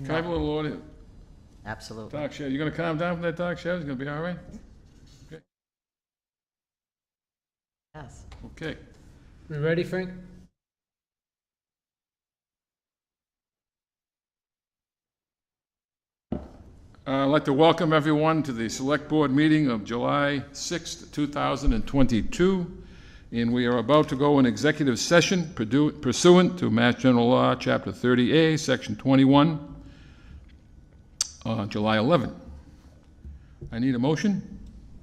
Can I have a little order? Absolutely. Dark shadow, you gonna calm down from that dark shadow? It's gonna be all right? Yes. Okay. We ready, Frank? I'd like to welcome everyone to the Select Board meeting of July 6th, 2022. And we are about to go in executive session pursuant to Mass General Law, Chapter 30A, Section 21, July 11. I need a motion?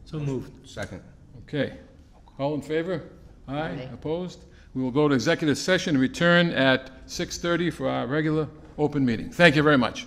So moved. Second. Okay. All in favor? Aye. Aye. Opposed? We will go to executive session and return at 6:30 for our regular open meeting. Thank you very much.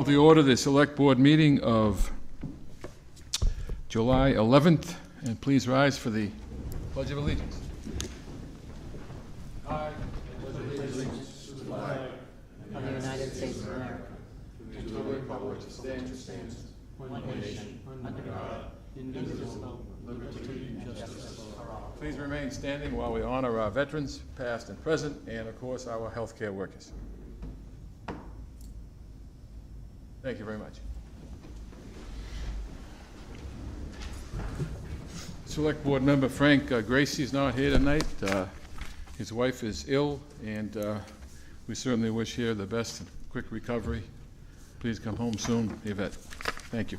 The order, the Select Board meeting of July 11th, and please rise for the Pledge of Allegiance. I pledge allegiance to the flag Of the United States of America, and to the republic which stands one nation, under God, indivisible, with liberty and justice for all. Please remain standing while we honor our veterans, past and present, and of course, our healthcare workers. Thank you very much. Select Board member Frank Gracie is not here tonight. His wife is ill, and we certainly wish her the best and quick recovery. Please come home soon, Yvette. Thank you.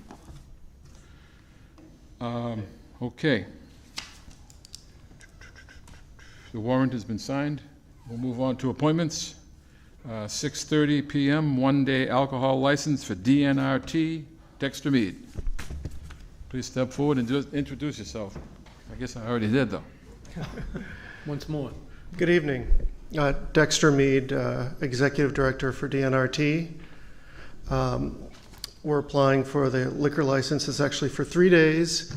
Okay. The warrant has been signed. We'll move on to appointments. 6:30 p.m., one-day alcohol license for DNRT, Dexter Mead. Please step forward and just introduce yourself. I guess I already did, though. Once more. Good evening. Dexter Mead, Executive Director for DNRT. We're applying for the liquor license. It's actually for 3 days.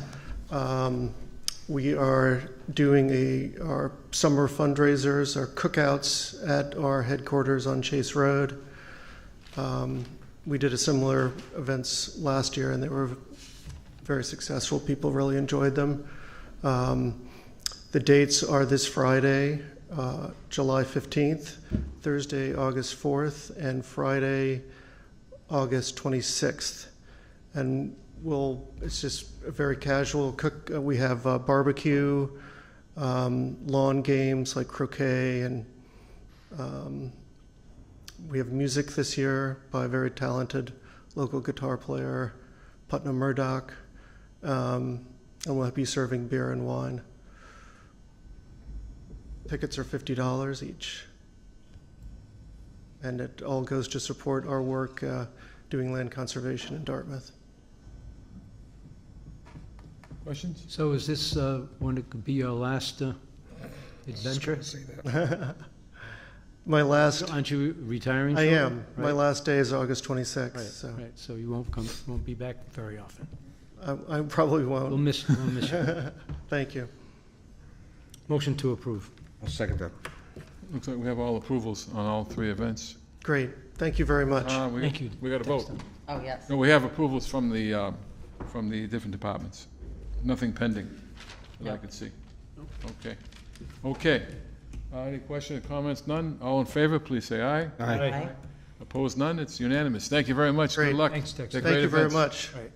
We are doing our summer fundraisers, our cookouts at our headquarters on Chase Road. We did a similar events last year, and they were very successful. People really enjoyed them. The dates are this Friday, July 15th, Thursday, August 4th, and Friday, August 26th. And it's just a very casual cook. We have barbecue, lawn games like croquet, and we have music this year by a very talented local guitar player, Putnam Murdoch, and we'll be serving beer and wine. Tickets are $50 each, and it all goes to support our work doing land conservation in Dartmouth. Questions? So is this one that could be your last adventure? My last, Aren't you retiring? I shortly? am. My Right. last day is August 26th, Right, so right. So you won't be back very often. I probably We'll won't. miss you. Thank you. Motion to approve. I'll second that. Looks like we have all approvals on all 3 events. Great. Thank you very much. Thank you. We got to vote. Oh, yes. No, we have approvals from the different departments. Nothing pending that I No. could see. Okay. Okay. Any questions or comments? None? All in favor, please say aye. Aye. Aye. Opposed? None? It's unanimous. Thank you very much. Good Great. luck. Thanks, Dexter. They're Thank great you very events. much. Right.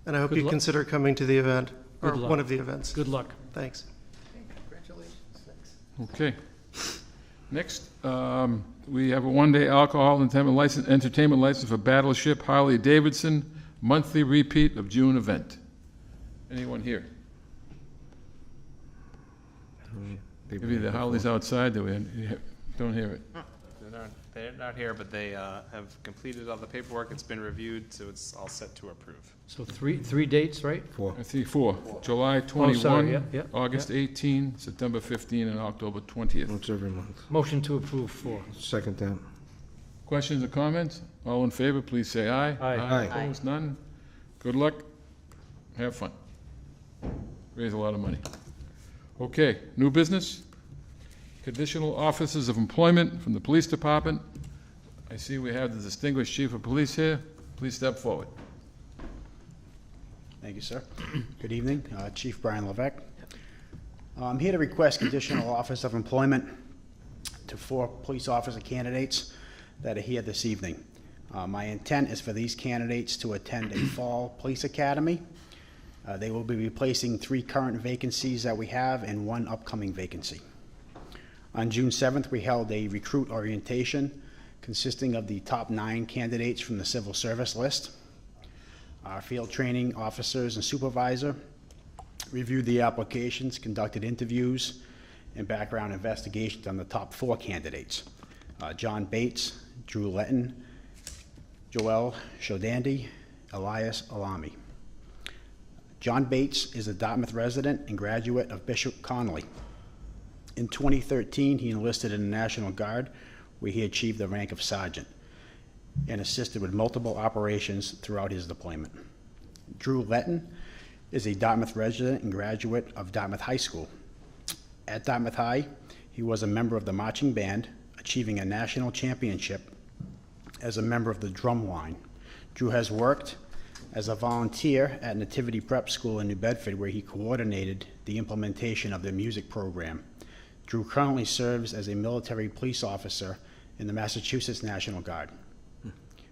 And I hope Good you luck. consider coming to the event, or Good luck. one of the events. Good luck. Thanks. Okay. Next, we have a one-day alcohol entertainment license for Battleship Harley-Davidson, monthly repeat of June event. Anyone here? Maybe the Harley's outside, that we don't hear it. They're not here, but they have completed all the paperwork. It's been reviewed, so it's all set to approve. So three dates, right? 4. I see 4. July Oh, 21, sorry, yeah, August 18, September 15, and October 20th. Once every month. Motion to approve 4. Second that. Questions or comments? All in favor, please say aye. Aye. Aye. Opposed? None? Good luck. Have fun. Raise a lot of money. Okay, new business? Conditional offices of employment from the police department. I see we have the distinguished chief of police here. Please step forward. Thank you, sir. Good evening, Chief Brian Levesque. I'm here to request conditional office of employment to 4 police officer candidates that are here this evening. My intent is for these candidates to attend a fall police academy. They will be replacing 3 current vacancies that we have and 1 upcoming vacancy. On June 7th, we held a recruit orientation consisting of the top 9 candidates from the civil service list. Our field training officers and supervisor reviewed the applications, conducted interviews, and background investigations on the top 4 candidates. John Bates, Drew Letton, Joel Shodandi, Elias Alami. John Bates is a Dartmouth resident and graduate of Bishop Connolly. In 2013, he enlisted in the National Guard, where he achieved the rank of sergeant. and assisted with multiple operations throughout his deployment. Drew Letton is a Dartmouth resident and graduate of Dartmouth High School. At Dartmouth High, he was a member of the marching band, achieving a national championship as a member of the drum line. Drew has worked as a volunteer at Nativity Prep School in New Bedford, where he coordinated the implementation of their music program. Drew currently serves as a military police officer in the Massachusetts National Guard.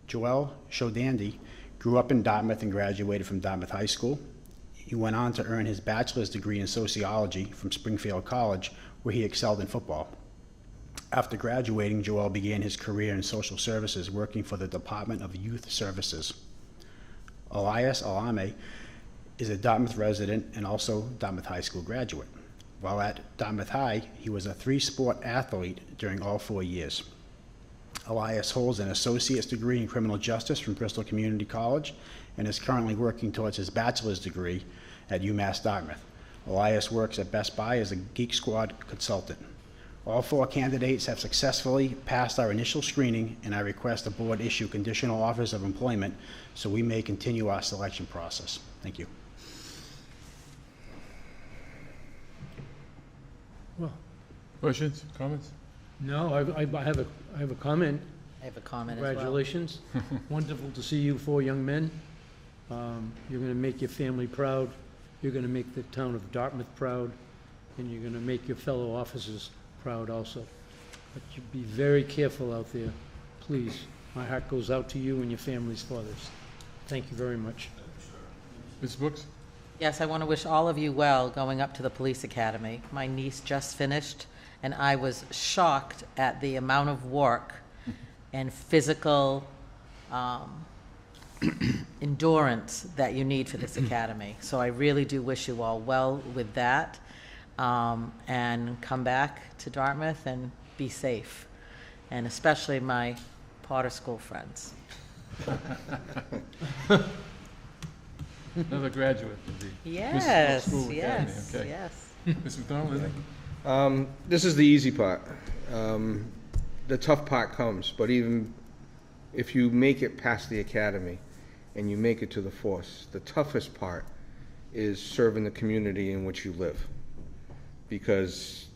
Joel Shodandi grew up in Dartmouth and graduated from Dartmouth High School. He went on to earn his bachelor's degree in sociology from Springfield College, where he excelled in football. After graduating, Joel began his career in social services, working for the Department of Youth Services. Elias Alame is a Dartmouth resident and also Dartmouth High School graduate. While at Dartmouth High, he was a three-sport athlete during all 4 years. Elias holds an associate's degree in criminal justice from Bristol Community College and is currently working towards his bachelor's degree at UMass Dartmouth. Elias works at Best Buy as a Geek Squad consultant. All 4 candidates have successfully passed our initial screening, and I request the board issue conditional offers of employment so we may continue our selection process. Thank you. Well, Questions, comments? no, I have a comment. I have a comment as well. Congratulations. Wonderful to see you 4 young men. You're going to make your family proud. You're going to make the town of Dartmouth proud. And you're going to make your fellow officers proud also. But you be very careful out there, please. My heart goes out to you and your family's fathers. Thank you very much. Ms. Brooks? Yes, I want to wish all of you well going up to the police academy. My niece just finished, and I was shocked at the amount of work and physical endurance that you need for this academy. So I really do wish you all well with that, and come back to Dartmouth and be safe, and especially my Potter School friends. Another graduate of the Yes, Municipal School Academy, yes, okay. yes. Ms. McDonald, anything? This is the easy part. The tough part comes, but even if you make it past the academy and you make it to the force, the toughest part is serving the community in which you live. Because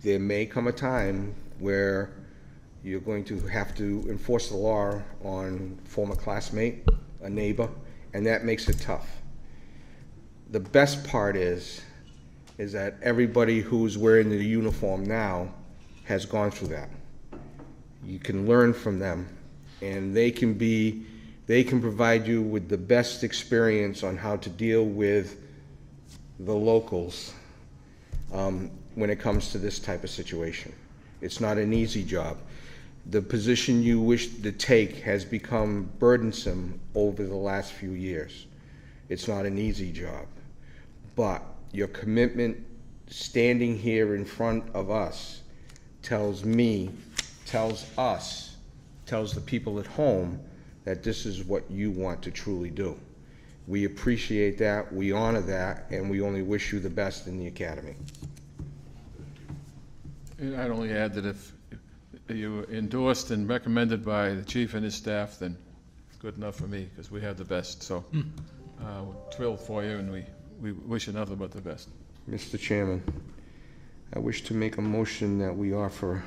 there may come a time where you're going to have to enforce the law on a former classmate, a neighbor, and that makes it tough. The best part is that everybody who's wearing the uniform now has gone through that. You can learn from them, and they can provide you with the best experience on how to deal with the locals when it comes to this type of situation. It's not an easy job. The position you wish to take has become burdensome over the last few years. It's not an easy job, but your commitment standing here in front of us tells me, tells us, tells the people at home that this is what you want to truly do. We appreciate that, we honor that, and we only wish you the best in the academy. And I'd only add that if you were endorsed and recommended by the chief and his staff, then it's good enough for me, because we have the best. So we're thrilled for you, and we wish you nothing but the best. Mr. Chairman, I wish to make a motion that we offer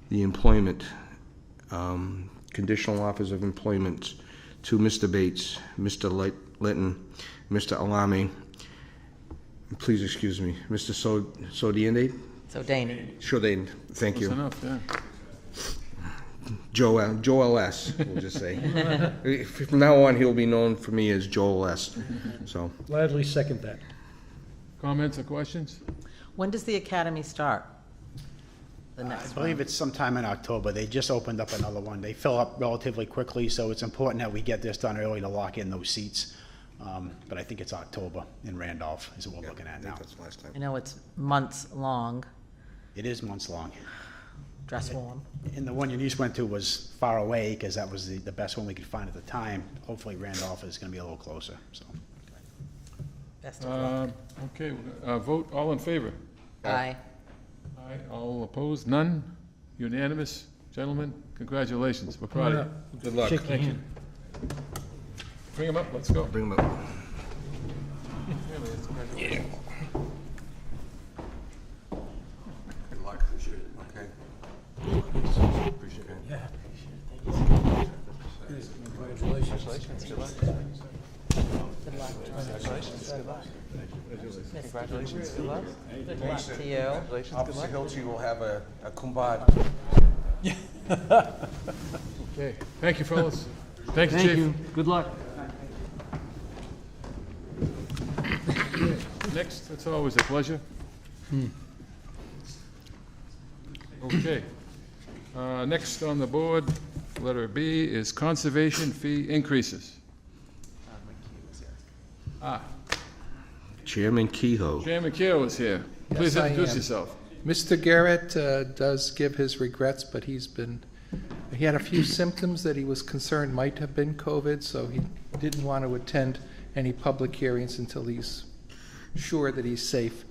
the employment, conditional offers of employment to Mr. Bates, Mr. Litton, Mr. Alame, please excuse me, Mr. Sodiende? Shodane, thank you. Close enough, yeah. Joel S., we'll just say. From now on, he'll be known for me as Joel S. So, Gladly second that. Comments or questions? When does the academy start? The I next believe one? it's sometime in October. They just opened up another one. They fill up relatively quickly, so it's important that we get this done early to lock in those seats. But I think it's October in Randolph is what we're looking at now. that's the last time. I know it's months long. It is months long. Dress warm. And the one your niece went to was far away because that was the best one we could find at the time. Hopefully Randolph is going to be a little closer, so. Best of luck. Okay, vote, all in favor? Aye. Aye, all opposed, none? Unanimous? Gentlemen, congratulations. We're proud of you. Good luck. Shake your hand. Bring him up, let's go. Bring them up. Good luck. Okay. Appreciate it. Yeah. Congratulations. Good luck. Congratulations, good luck. Good luck to you. Officer Hilty will have a kumbad. Okay, thank you, fellas. Thank you, Thank Chief. you. Good luck. Next, it's always a pleasure. Okay. Next on the board, letter B, is conservation fee increases. Chairman Kehoe. Chairman Keel is here. Please Yes, I introduce am. yourself. Mr. Garrett does give his regrets, but he had a few symptoms that he was concerned might have been COVID, so he didn't want to attend any public hearings until he's sure that he's safe.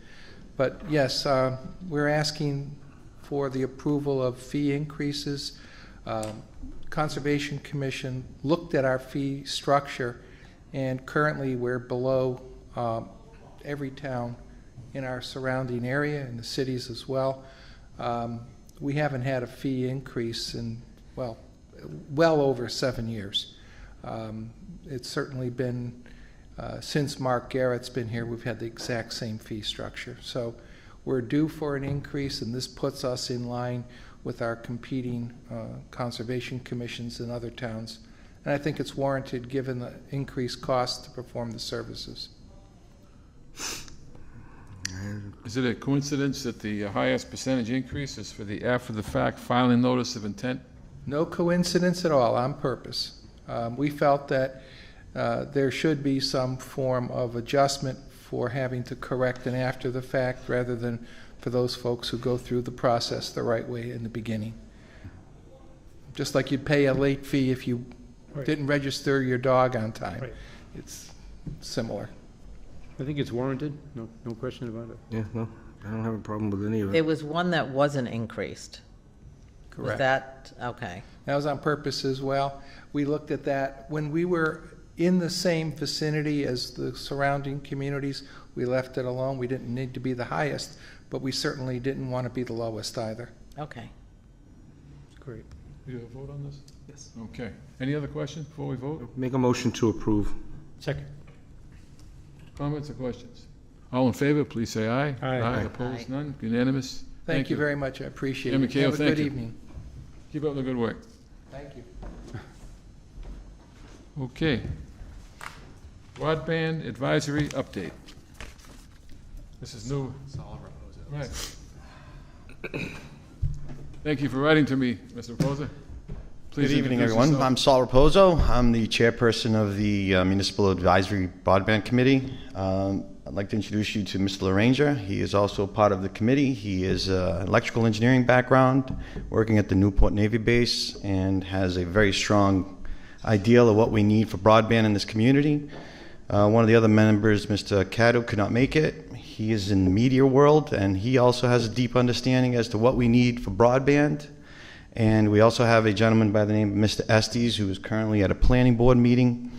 But yes, we're asking for the approval of fee increases. Conservation Commission looked at our fee structure, and currently we're below every town in our surrounding area, in the cities as well. We haven't had a fee increase in, well over 7 years. It's certainly been, since Mark Garrett's been here, we've had the exact same fee structure. So we're due for an increase, and this puts us in line with our competing conservation commissions in other towns. And I think it's warranted given the increased cost to perform the services. Is it a coincidence that the highest percentage increase is for the after-the-fact filing notice of intent? No coincidence at all, on purpose. We felt that there should be some form of adjustment for having to correct an after-the-fact rather than for those folks who go through the process the right way in the beginning. Just like you'd pay a late fee if you didn't register your dog on time. Right. It's similar. I think it's warranted, no question about it. Yeah, no, I don't have a problem with any of There it. was one that wasn't increased. Was Correct. that, okay. That was on purpose as well. We looked at that when we were in the same vicinity as the surrounding communities. We left it alone. We didn't need to be the highest, but we certainly didn't want to be the lowest either. Okay. Great. You have a vote on this? Yes. Okay. Any other questions before we vote? Make a motion to approve. Second. Comments or questions? All in favor, please say aye. Aye. Opposed, Aye. none? Unanimous? Thank you very much. I appreciate Chairman it. Cahill, Have a thank good you. evening. Keep up the good work. Thank you. Okay. Broadband advisory update. This is new. Right. Thank you for writing to me, Mr. Reposa. Please Good evening, introduce everyone. yourself. I'm Saul Raposo. I'm the chairperson of the Municipal Advisory Broadband Committee. I'd like to introduce you to Mr. LaRanger. He is also part of the committee. He is an electrical engineering background, working at the Newport Navy base, and has a very strong ideal of what we need for broadband in this community. One of the other members, Mr. Caddo, could not make it. He is in the media world, and he also has a deep understanding as to what we need for broadband. And we also have a gentleman by the name of Mr. Estes, who is currently at a planning board meeting.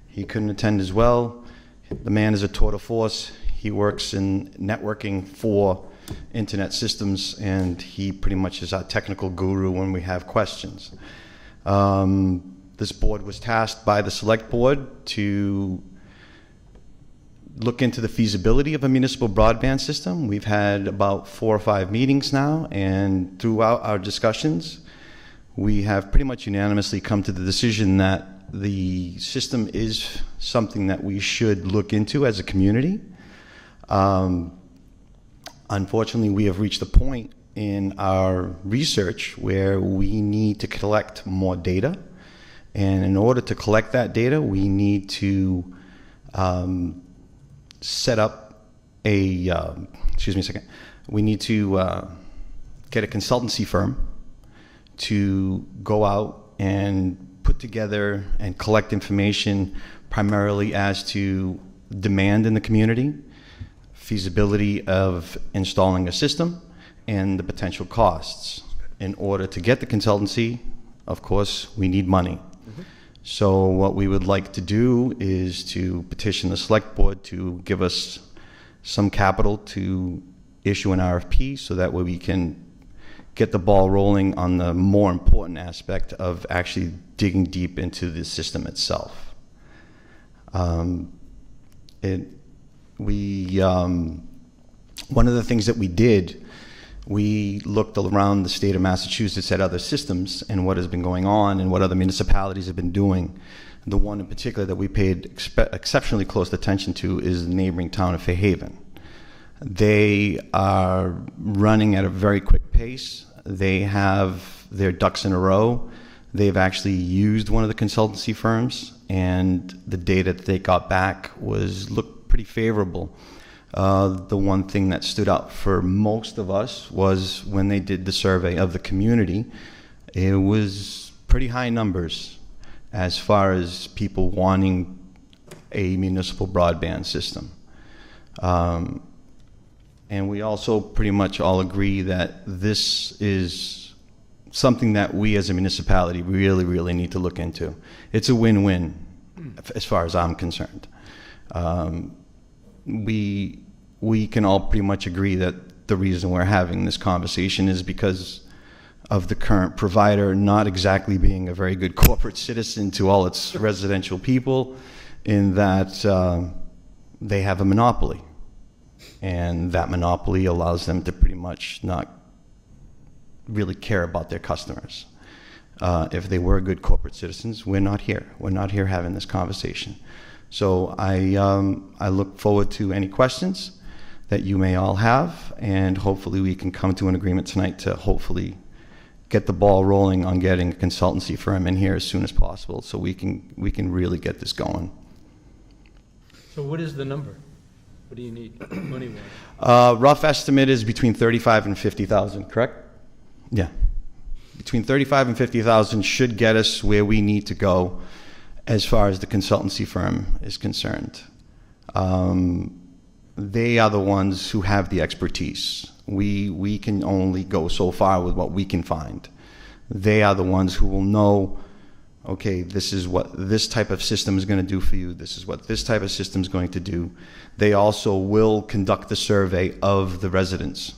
He couldn't attend as well. The man is a tour de force. He works in networking for internet systems, and he pretty much is our technical guru when we have questions. This board was tasked by the select board to look into the feasibility of a municipal broadband system. We've had about 4 or 5 meetings now, and throughout our discussions, we have pretty much unanimously come to the decision that the system is something that we should look into as a community. Unfortunately, we have reached a point in our research where we need to collect more data, and in order to collect that data, we need to set up a, excuse me a second, we need to get a consultancy firm to go out and put together and collect information primarily as to demand in the community, feasibility of installing a system, and the potential costs. in order to get the consultancy, of course, we need money. So what we would like to do is to petition the select board to give us some capital to issue an RFP, so that way we can get the ball rolling on the more important aspect of actually digging deep into the system itself. One of the things that we did, we looked around the state of Massachusetts at other systems and what has been going on and what other municipalities have been doing. The one in particular that we paid exceptionally close attention to is the neighboring town of Fairhaven. They are running at a very quick pace. They have their ducks in a row. They've actually used one of the consultancy firms, and the data that they got back looked pretty favorable. The one thing that stood out for most of us was when they did the survey of the community, it was pretty high numbers as far as people wanting a municipal broadband system. And we also pretty much all agree that this is something that we as a municipality really, really need to look into. It's a win-win as far as I'm concerned. We can all pretty much agree that the reason we're having this conversation is because of the current provider not exactly being a very good corporate citizen to all its residential people, in that they have a monopoly. And that monopoly allows them to pretty much not really care about their customers. If they were good corporate citizens, we're not here. We're not here having this conversation. So I look forward to any questions that you may all have, and hopefully we can come to an agreement tonight to hopefully get the ball rolling on getting a consultancy firm in here as soon as possible, so we can really get this going. So what is the number? What do you need, money-wise? Rough estimate is between 35 and 50,000, correct? Yeah. Between 35 and 50,000 should get us where we need to go as far as the consultancy firm is concerned. They are the ones who have the expertise. We can only go so far with what we can find. They are the ones who will know, okay, this is what this type of system is going to do for you. This is what this type of system is going to do. They also will conduct the survey of the residents.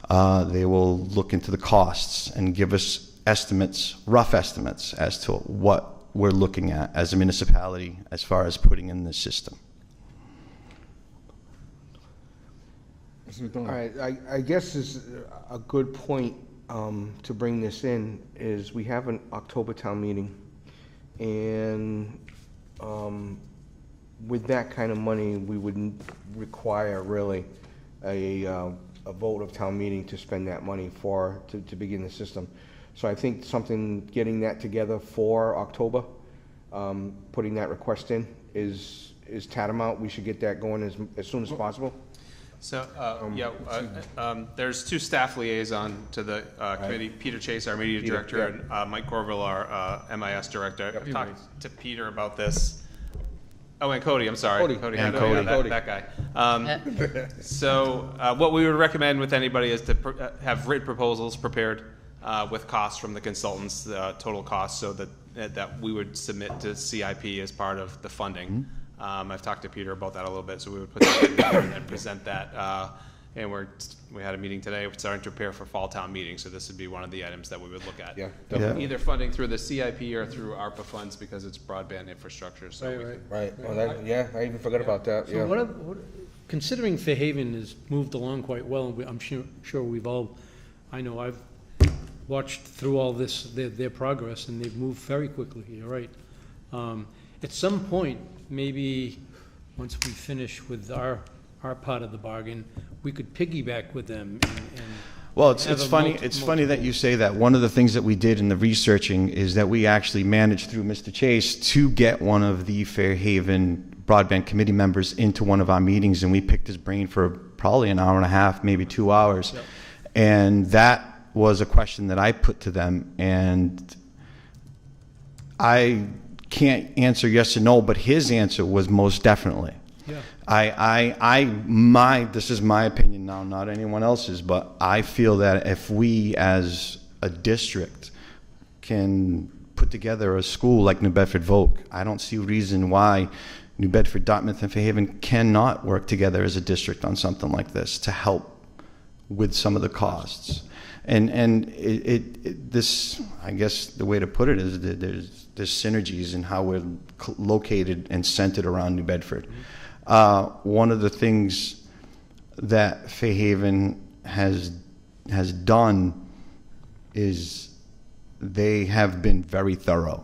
They will look into the costs and give us estimates, rough estimates, as to what we're looking at as a municipality as far as putting in this system. All right, I guess is a good point to bring this in is we have an October town meeting, and with that kind of money, we wouldn't require really a vote of town meeting to spend that money to begin the system. So I think getting that together for October, putting that request in is tantamount. We should get that going as soon as possible. So, there's two staff liaison to the committee, Peter Chase, our media director, and Mike Corville, our MIS director. I've talked to Peter about this. Oh, and Cody, I'm sorry. Cody. That guy. So what we would recommend with anybody is to have written proposals prepared with costs from the consultants, total costs, so that we would submit to CIP as part of the funding. I've talked to Peter about that a little bit, so we would put that together and present that. And we had a meeting today. We're starting to prepare for fall town meeting, so this would be one of the items that we would look at. Yeah. Either funding through the CIP or through ARPA funds, because it's broadband infrastructure. So Right. Well, I even forgot about that. So what considering Fairhaven has moved along quite well, and I'm sure we've all, I know I've watched through all this, their progress, and they've moved very quickly, you're right. At some point, maybe once we finish with our part of the bargain, we could piggyback with them and well, it's funny that you say that. One of the things that we did in the researching is that we actually managed through Mr. Chase to get one of the Fairhaven Broadband Committee members into one of our meetings, and we picked his brain for probably an hour and a half, maybe 2 hours. Yep. And that was a question that I put to them, and I can't answer yes or no, but his answer was most definitely. Yeah. This is my opinion now, not anyone else's, but I feel that if we as a district can put together a school like New Bedford Vogue. I don't see a reason why New Bedford, Dartmouth, and Fairhaven cannot work together as a district on something like this to help with some of the costs. And this, I guess the way to put it is that there's synergies in how we're located and centered around New Bedford. One of the things that Fairhaven has done is they have been very thorough.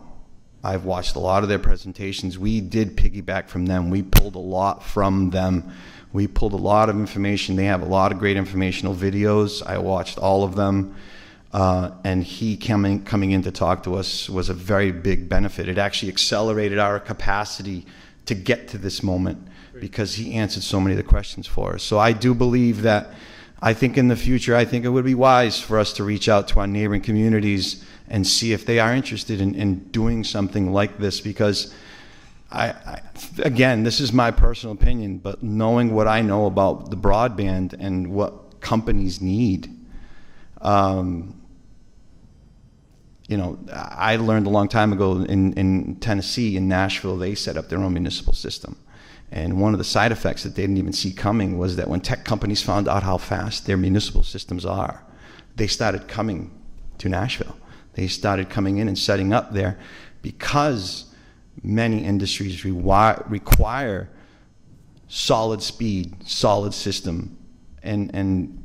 I've watched a lot of their presentations. We did piggyback from them. We pulled a lot from them. We pulled a lot of information. They have a lot of great informational videos. I watched all of them. And he coming in to talk to us was a very big benefit. It actually accelerated our capacity to get to this moment because he answered so many of the questions for us. So I do believe that, I think in the future, I think it would be wise for us to reach out to our neighboring communities and see if they are interested in doing something like this, because again, this is my personal opinion, but knowing what I know about the broadband and what companies need, you know, I learned a long time ago in Tennessee, in Nashville, they set up their own municipal system. And one of the side effects that they didn't even see coming was that when tech companies found out how fast their municipal systems are, they started coming to Nashville. They started coming in and setting up there because many industries require solid speed, solid system, and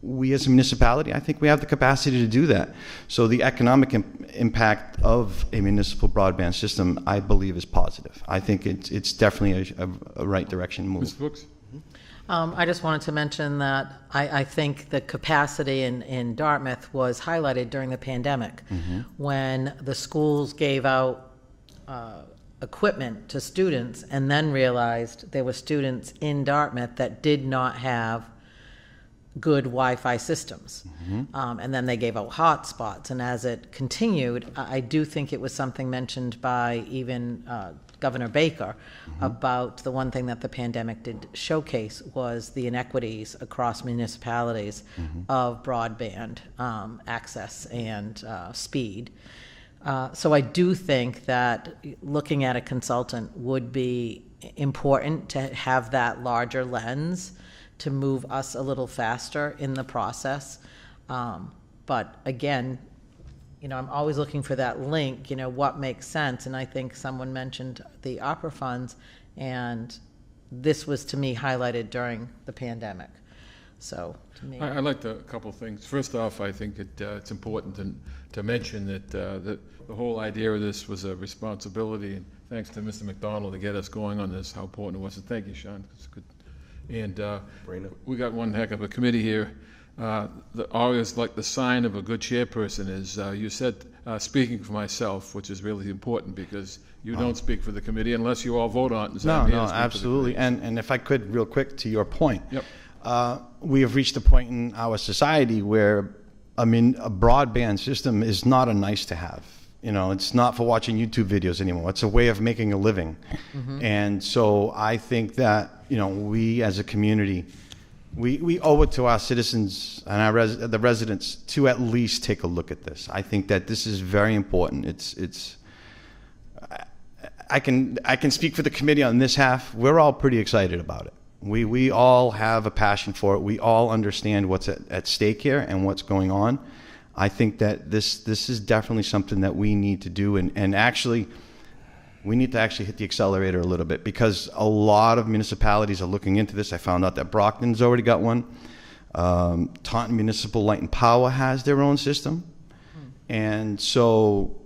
we as a municipality, I think we have the capacity to do that. So the economic impact of a municipal broadband system, I believe, is positive. I think it's definitely a right direction move. Mr. Brooks? I just wanted to mention that I think the capacity in Dartmouth was highlighted during the pandemic when the schools gave out equipment to students and then realized there were students in Dartmouth that did not have good Wi-Fi systems. And then they gave out hotspots. And as it continued, I do think it was something mentioned by even Governor Baker about the one thing that the pandemic did showcase was the inequities across municipalities of broadband access and speed. So I do think that looking at a consultant would be important to have that larger lens to move us a little faster in the process. But again, you know, I'm always looking for that link, you know, what makes sense. And I think someone mentioned the opera funds, and this was to me highlighted during the pandemic. So to me, I liked a couple of things. First off, I think it's important to mention that the whole idea of this was a responsibility, and thanks to Mr. McDonald to get us going on this, how important it was. And thank you, Sean. It's good. And we got one heck of a committee here. Always like the sign of a good chairperson is, you said, speaking for myself, which is really important because you don't speak for the committee unless you all vote on it. No, absolutely. And if I could, real quick, to your point, Yep. We have reached a point in our society where, I mean, a broadband system is not a nice to have. You know, it's not for watching YouTube videos anymore. It's a way of making a living. And so I think that, you know, we as a community, we owe it to our citizens and the residents to at least take a look at this. I think that this is very important. I can speak for the committee on this half. We're all pretty excited about it. We all have a passion for it. We all understand what's at stake here and what's going on. I think that this is definitely something that we need to do, and actually, we need to actually hit the accelerator a little bit because a lot of municipalities are looking into this. I found out that Brockton's already got one. Taunton Municipal Light and Power has their own system. And so,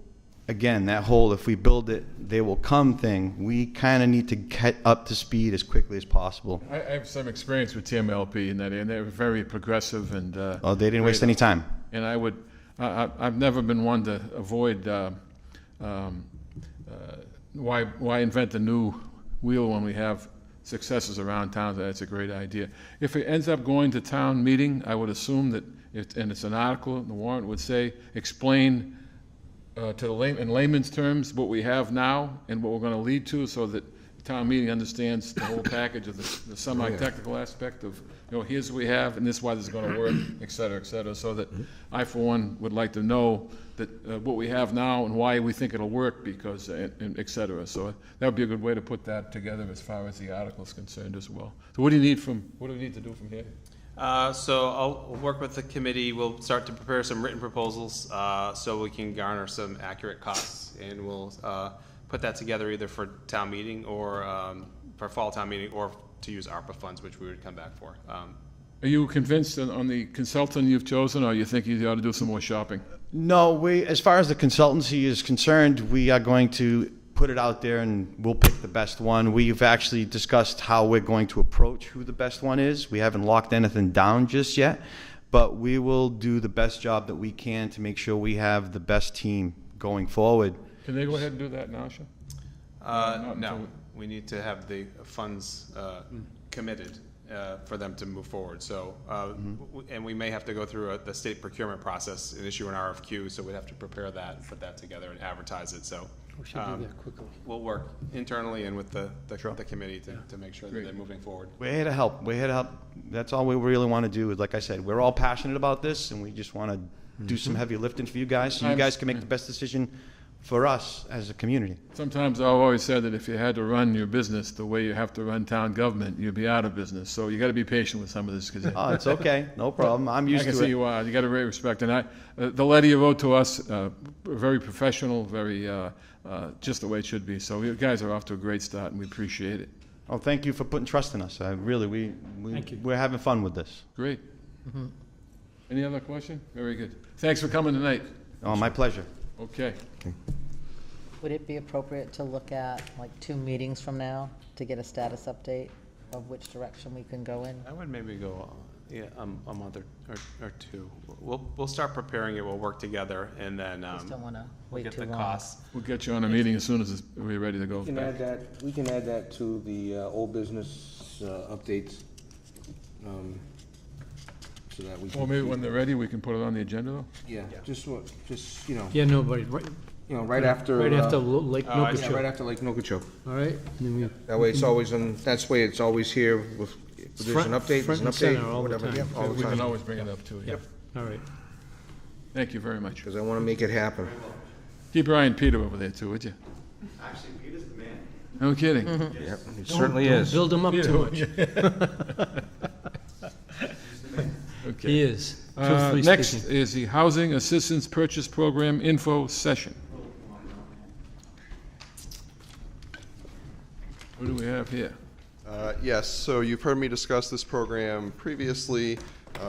again, that whole if we build it, they will come thing, we kind of need to get up to speed as quickly as possible. I have some experience with TMLP in that, and they're very progressive and. Oh, they didn't waste any time. And I've never been one to avoid. Why invent a new wheel when we have successes around town? That's a great idea. If it ends up going to town meeting, I would assume that, and it's an article, the warrant would say, explain in layman's terms what we have now and what we're going to lead to, so that town meeting understands the whole package of the semi-technical aspect of, here's what we have, and this is why this is gonna work, et cetera, so that I, for one, would like to know that, what we have now and why we think it'll work, because, and et cetera. So that would be a good way to put that together as far as the article is concerned as well. So what do we need to do from here? So I'll work with the committee. We'll start to prepare some written proposals so we can garner some accurate costs, and we'll put that together either for town meeting or for fall town meeting, or to use ARPA funds, which we would come back for. Are you convinced on the consultant you've chosen, or you think you ought to do some more shopping? No, as far as the consultancy is concerned, we are going to put it out there and we'll pick the best one. We've actually discussed how we're going to approach who the best one is. We haven't locked anything down just yet, but we will do the best job that we can to make sure we have the best team going forward. Can they go ahead and do that now, Sean? No, we need to have the funds committed for them to move forward. So, and we may have to go through the state procurement process and issue an RFQ, so we'd have to prepare that, put that together and advertise it. So We should do that quickly. we'll work internally and with the committee to make sure that they're moving forward. We're here to help. We're here to help. That's all we really want to do. Is, like I said, we're all passionate about this, and we just want to do some heavy lifting for you guys, so you guys can make the best decision for us as a community. Sometimes I've always said that if you had to run your business the way you have to run town government, you'd be out of business. So you got to be patient with some of this. Cause Oh, it's okay. No problem. I'm used I can to see it. you are. You got a great respect. And the letter you wrote to us, very professional, very just the way it should be. So you guys are off to a great start, and we appreciate it. Oh, thank you for putting trust in us. We're having fun with this. Great. Any other question? Very good. Thanks for coming tonight. Oh, my pleasure. Okay. Would it be appropriate to look at like 2 meetings from now to get a status update of which direction we can go in? I would maybe go, a month or two. We'll start preparing it. We'll work together, and then Just don't want to we'll wait get too the long. costs. We'll get you on a meeting as soon as we're ready to go. We can add that to the old business updates, so that we can. Or maybe when they're ready, we can put it on the agenda, though? Yeah, just, Yeah, nobody, right right after. right after Lake Yeah, Nokichoke. right after Lake Nokichoke. All right? And then That way it's always on, that's the way it's always here with, if there's an update, there's front an and update, center all the whatever, time. yeah, all the We can time. always bring it up, too. Yeah. all right. Thank you very much. Because I want to make it happen. Keep your eye on Peter over there, too, would you? Actually, Peter's the man. No kidding. Yep, it certainly Don't is. build him up too much. Okay. He is, truthfully Next speaking. is the Housing Assistance Purchase Program info session. What do we have here? Yes, so you've heard me discuss this program previously.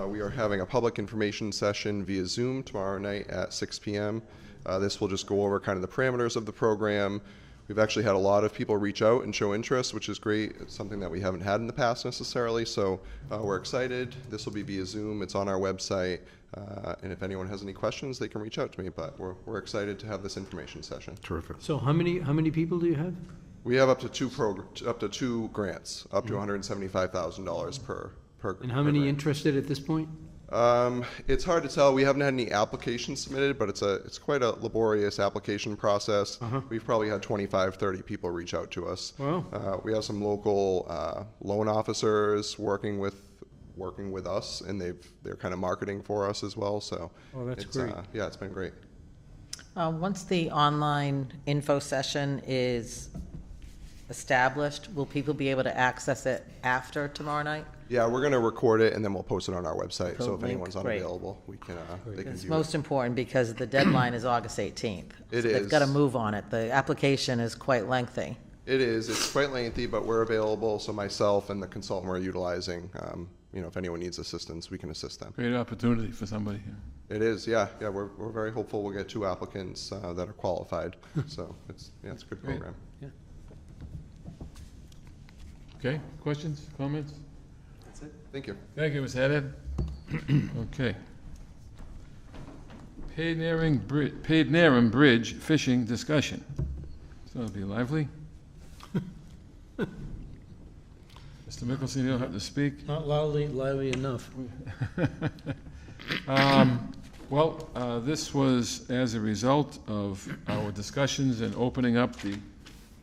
We are having a public information session via Zoom tomorrow night at 6 p.m. This will just go over kind of the parameters of the program. We've actually had a lot of people reach out and show interest, which is great. It's something that we haven't had in the past necessarily, so we're excited. This will be via Zoom. It's on our website, and if anyone has any questions, they can reach out to me, but we're excited to have this information session. Terrific. So how many people do you have? We have up to two grants, up to $175,000 per And how many grant. interested at this point? It's hard to tell. We haven't had any applications submitted, but it's quite a laborious application process. We've probably had 25, 30 people reach out to us. Wow. We have some local loan officers working with us, and they're kind of marketing for us as well. So Oh, that's it's, great. yeah, it's been great. Once the online info session is established, will people be able to access it after tomorrow night? Yeah, we're going to record it and then we'll post it on our website. So if Link, anyone's great. unavailable, they can It's view most it. important because the deadline is August 18th. It So they've is. got to move on it. The application is quite lengthy. It is. It's quite lengthy, but we're available. So myself and the consultant we're utilizing, if anyone needs assistance, we can assist them. Great opportunity for somebody. It is, yeah. We're very hopeful we'll get 2 applicants that are qualified. So it's a good Great. program. Okay, questions, comments? Thank you. Thank you, Ms. Haddad. Okay. Paid Narrum Bridge fishing discussion. So it'll be lively. Mr. Mickelson, you'll have to speak. Not lively enough. This was as a result of our discussions and opening up the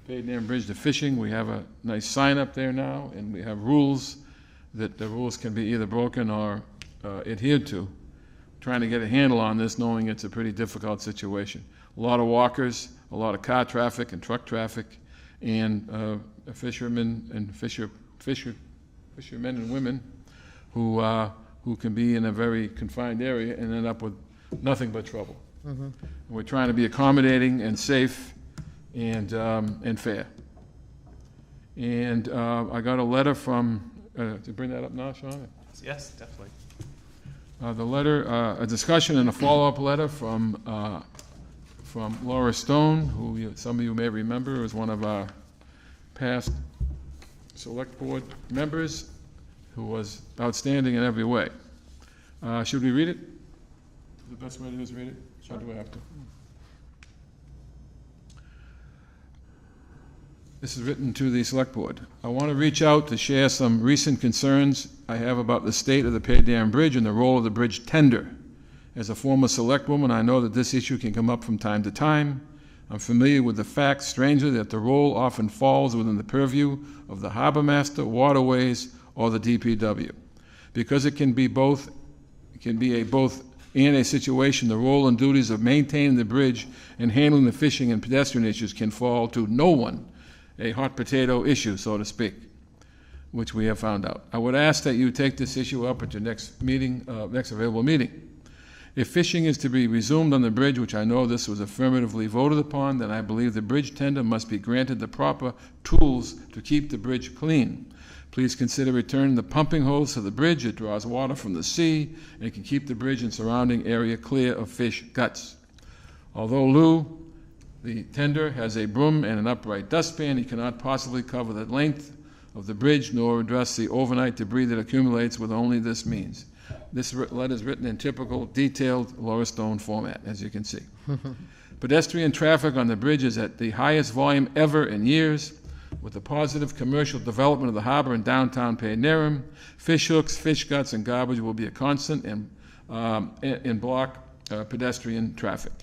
Paid Dam Bridge to fishing. We have a nice sign up there now, and we have rules that the rules can be either broken or adhered to. Trying to get a handle on this, knowing it's a pretty difficult situation. A lot of walkers, a lot of car traffic and truck traffic, and fishermen and fishermen and women who can be in a very confined area and end up with nothing but trouble. And we're trying to be accommodating and safe and fair. And I got a letter from, to bring that up now, Sean? Yes, definitely. The letter, a discussion and a follow-up letter from Laura Stone, who some of you may remember is one of our past select board members, who was outstanding in every way. Should we read it? The best way to do is read it? Sure. Or do we have to? This is written to the select board. I want to reach out to share some recent concerns I have about the state of the Paid Dam Bridge and the role of the bridge tender. As a former selectwoman, I know that this issue can come up from time to time. I'm familiar with the fact, strangely, that the role often falls within the purview of the harbor master, waterways, or the DPW. Because it can be a both and a situation, the role and duties of maintaining the bridge and handling the fishing and pedestrian issues can fall to no one, a hot potato issue, so to speak, which we have found out. I would ask that you take this issue up at your next meeting, next available meeting. If fishing is to be resumed on the bridge, which I know this was affirmatively voted upon, then I believe the bridge tender must be granted the proper tools to keep the bridge clean. Please consider returning the pumping hose to the bridge. It draws water from the sea and can keep the bridge and surrounding area clear of fish guts. Although Lou, the tender, has a broom and an upright dustpan, he cannot possibly cover the length of the bridge nor address the overnight debris that accumulates with only this means. This letter is written in typical, detailed Laura Stone format, as you can see. Pedestrian traffic on the bridge is at the highest volume ever in years. With the positive commercial development of the harbor in downtown Paid Dam, fish hooks, fish guts, and garbage will be a constant and block pedestrian traffic.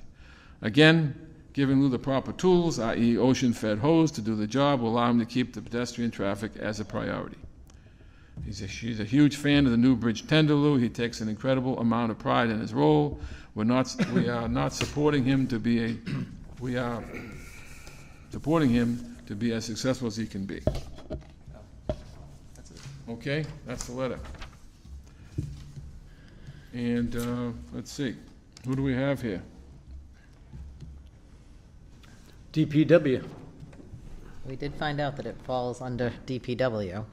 Again, giving Lou the proper tools, i.e. ocean-fed hose, to do the job will allow him to keep the pedestrian traffic as a priority. She's a huge fan of the new bridge tender, Lou. He takes an incredible amount of pride in his role. We are not supporting him to be we are supporting him to be as successful as he can be. That's it. Okay, that's the letter. And let's see, who do we have here? DPW. We did find out that it falls under DPW,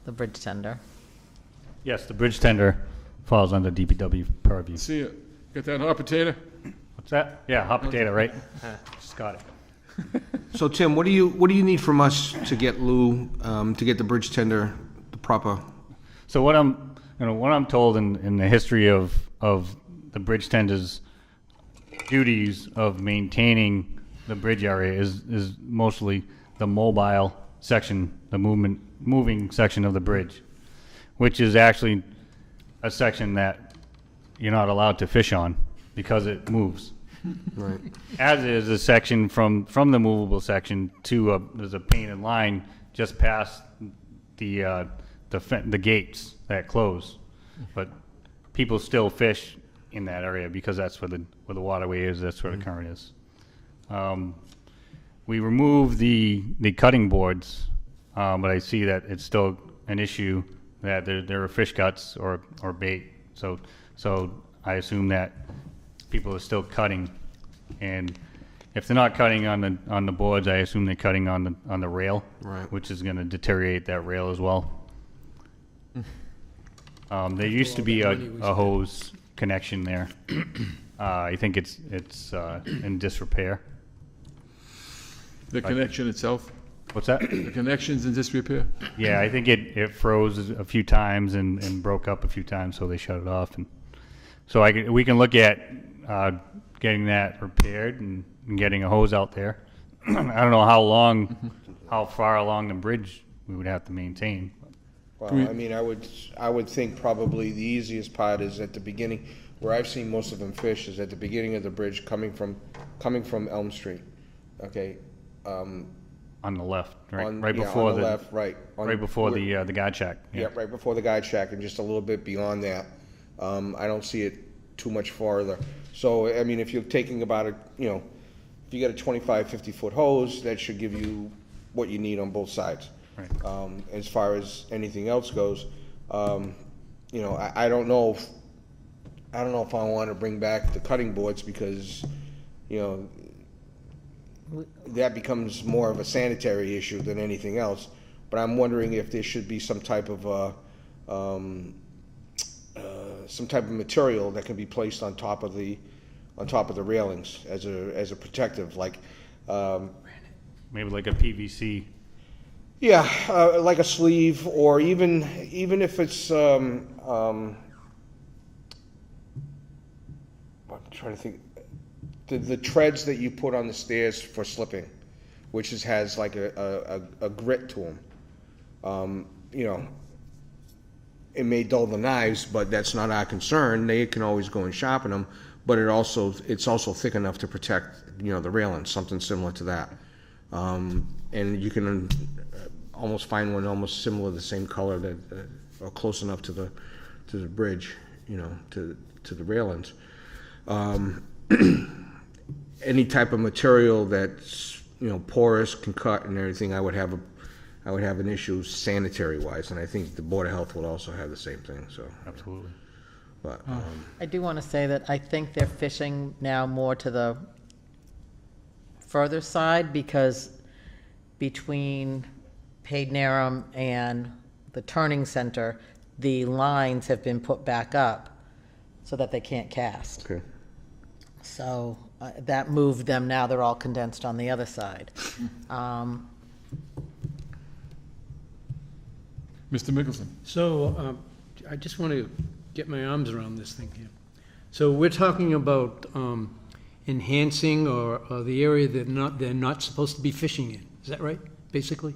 the bridge tender. Yes, the bridge tender falls under DPW purview. See it. Got that hot potato? What's that? Yeah, hot potato, right? Just got it. So Tim, what do you need from us to get Lou, to get the bridge tender the proper? So what I'm told in the history of the bridge tender's duties of maintaining the bridge area is mostly the mobile section, the moving section of the bridge, which is actually a section that you're not allowed to fish on because it moves. Right. As is a section from the movable section to there's a painted line just past the gates that close, but people still fish in that area because that's where the waterway is. That's where the current is. We removed the cutting boards, but I see that it's still an issue that there are fish guts or bait. So I assume that people are still cutting, and if they're not cutting on the boards, I assume they're cutting on the rail, Right. which is going to deteriorate that rail as well. There used to be a hose connection there. I think it's in disrepair. The connection itself? What's that? The connection's in disrepair? Yeah, I think it froze a few times and broke up a few times, so they shut it off. And so we can look at getting that repaired and getting a hose out there. I don't know how far along the bridge we would have to maintain. Well, I mean, I would think probably the easiest part is at the beginning, where I've seen most of them fish is at the beginning of the bridge coming from Elm Street. Okay, On the left, right? on, Right yeah, before on the left, right. right before the guard shack. Yeah, right before the guide shack and just a little bit beyond that. I don't see it too much farther. So, I mean, if you're taking about a, you know, if you got a 25, 50-foot hose, that should give you what you need on both sides. Right. As far as anything else goes, you know, I don't know if I want to bring back the cutting boards because, you know, that becomes more of a sanitary issue than anything else. But I'm wondering if there should be some type of material that can be placed on top of the railings as a protective, like Maybe like a PVC. yeah, like a sleeve, or even if it's I'm trying to think. The treads that you put on the stairs for slipping, which has like a grit to them. You know, it may dull the knives, but that's not our concern. They can always go and sharpen them, but it's also thick enough to protect, you know, the railings, something similar to that. And you can almost find one almost similar, the same color that or close enough to the bridge, you know, to the railings. Any type of material that's, you know, porous, can cut and everything, I would have an issue sanitary wise, and I think the Board of Health would also have the same thing. So Absolutely. but I do want to say that I think they're fishing now more to the further side, because between Paid Narrum and the turning center, the lines have been put back up so that they can't cast. okay. So that moved them, now they're all condensed on the other side. Mr. Mickelson? So I just want to get my arms around this thing here. So we're talking about enhancing or the area that they're not supposed to be fishing in. Is that right, basically?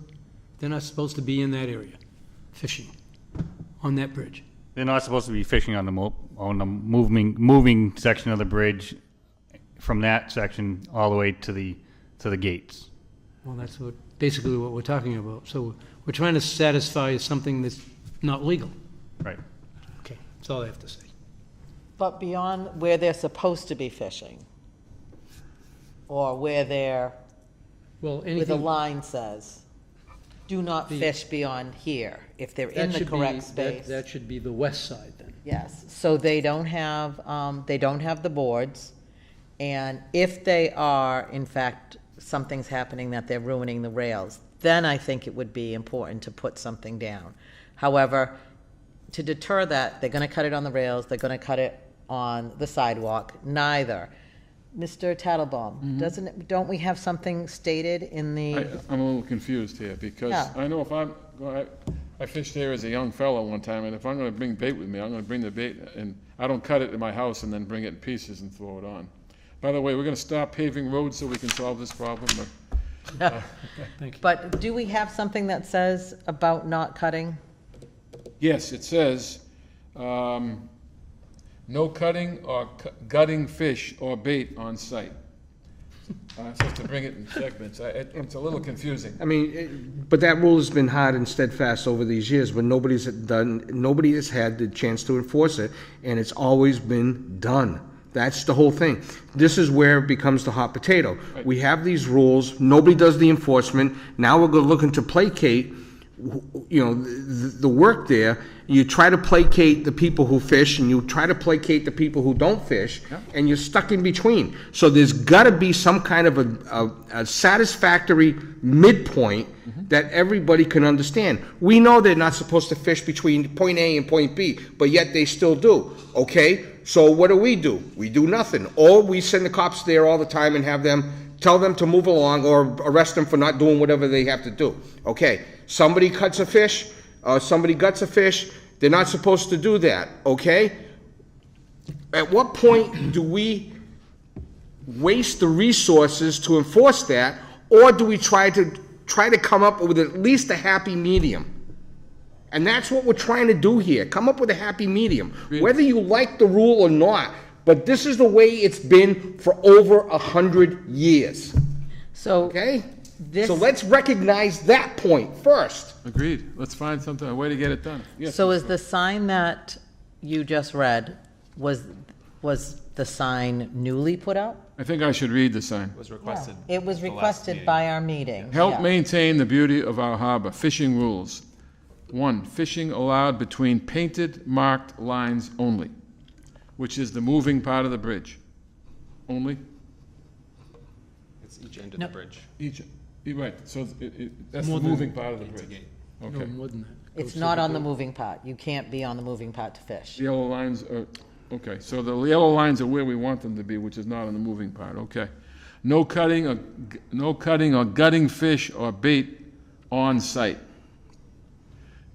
They're not supposed to be in that area, fishing on that bridge. They're not supposed to be fishing on the moving section of the bridge from that section all the way to the gates. Well, that's basically what we're talking about. So we're trying to satisfy something that's not legal. Right. Okay, that's all I have to say. But beyond where they're supposed to be fishing, or where Well, where the anything. line says, do not fish beyond here, if they're in that the should be- correct space. That should be the west side then. Yes, so they don't have the boards, and if they are, in fact, something's happening that they're ruining the rails, then I think it would be important to put something down. However, to deter that, they're gonna cut it on the rails, they're gonna cut it on the sidewalk, neither. Mr. Tattlebaum, don't we have something stated in the, I'm a little confused here, because Yeah. I know if I fished there as a young fellow one time, and if I'm gonna bring bait with me, I'm gonna bring the bait, and I don't cut it in my house and then bring it in pieces and throw it on. By the way, we're gonna stop paving roads so we can solve this problem, or? but do we have something that says about not cutting? Yes, it says, no cutting or gutting fish or bait on site. I'm supposed to bring it in segments. It's a little confusing. I mean, but that rule has been hard and steadfast over these years, but nobody has had the chance to enforce it, and it's always been done. That's the whole thing. This is where it becomes the hot potato. Right. We have these rules, nobody does the enforcement, now we're looking to placate, you know, the work there. You try to placate the people who fish, and you try to placate the people who don't fish, and you're stuck in between. So there's got to be some kind of a satisfactory midpoint that everybody can understand. We know they're not supposed to fish between point A and point B, but yet they still do, okay? So what do? We do nothing. Or we send the cops there all the time and have them, tell them to move along, or arrest them for not doing whatever they have to do. Okay, somebody cuts a fish, somebody guts a fish, they're not supposed to do that, okay? At what point do we waste the resources to enforce that, or do we try to come up with at least a happy medium? And that's what we're trying to do here, come up with a happy medium. Whether you like the rule or not, but this is the way it's been for over 100 years. So okay? this, So let's recognize that point first. Agreed. Let's find something, a way to get it done. Yes, so Ms. is the sign that you just read, was the sign newly put up? I think I should read the sign. Was requested. It was at the last requested meeting. by our meeting. Help yeah. maintain the beauty of our harbor. Fishing rules. 1, fishing allowed between painted marked lines only, which is the moving part of the bridge. Only? It's each end of No. the bridge. You're right, so that's the More than- moving part of the It's a bridge. gate. No, Okay. more than that. It's Goes to not the on the boat. moving part. You can't be on the moving part to fish. The yellow lines are, okay, so the yellow lines are where we want them to be, which is not on the moving part, okay. No cutting or gutting fish or bait on site.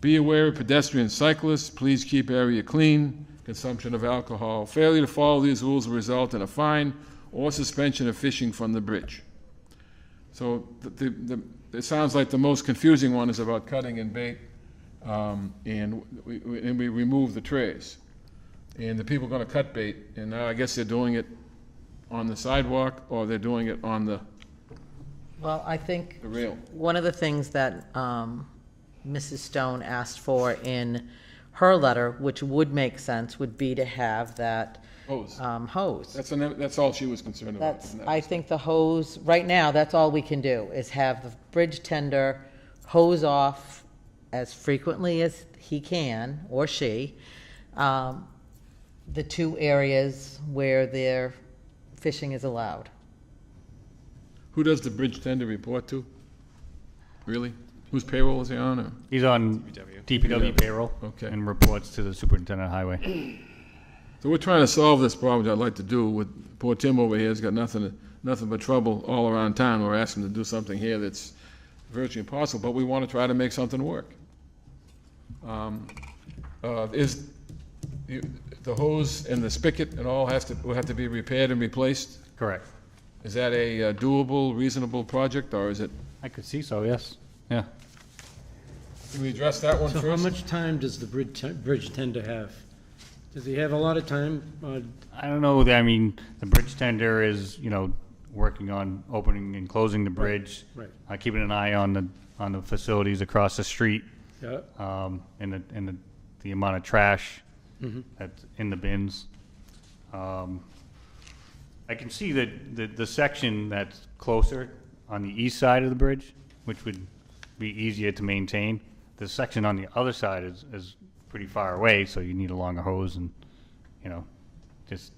Be aware of pedestrian cyclists, please keep area clean, consumption of alcohol. Failure to follow these rules will result in a fine or suspension of fishing from the bridge. So it sounds like the most confusing one is about cutting and bait, and we remove the trays. And the people are gonna cut bait, and now I guess they're doing it on the sidewalk, or they're doing it on the Well, I think rail. one of the things that Mrs. Stone asked for in her letter, which would make sense, would be to have that Hose. hose. That's all she was concerned about. That's, I think the hose, right now, that's all we can do, is have the bridge tender hose off as frequently as he can, or she, the 2 areas where their fishing is allowed. Who does the bridge tender report to? Really? Whose payroll is he on, or? He's on DPW payroll Okay. and reports to the superintendent of highway. So we're trying to solve this problem, which I'd like to do with, poor Tim over here has got nothing but trouble all around town. We're asking him to do something here that's virtually impossible, but we want to try to make something work. Is the hose and the spigot and all will have to be repaired and replaced? Correct. Is that a doable, reasonable project, or is it, I could see so, yes. Yeah. can we address that one So first? how much time does the bridge tender have? Does he have a lot of time? I don't know, I mean, the bridge tender is, working on opening and closing the bridge. Right. Keeping an eye on the facilities across the street, Yeah, and the amount of trash Mhm. that's in the bins. I can see that the section that's closer on the east side of the bridge, which would be easier to maintain. The section on the other side is pretty far away, so you need a longer hose and, just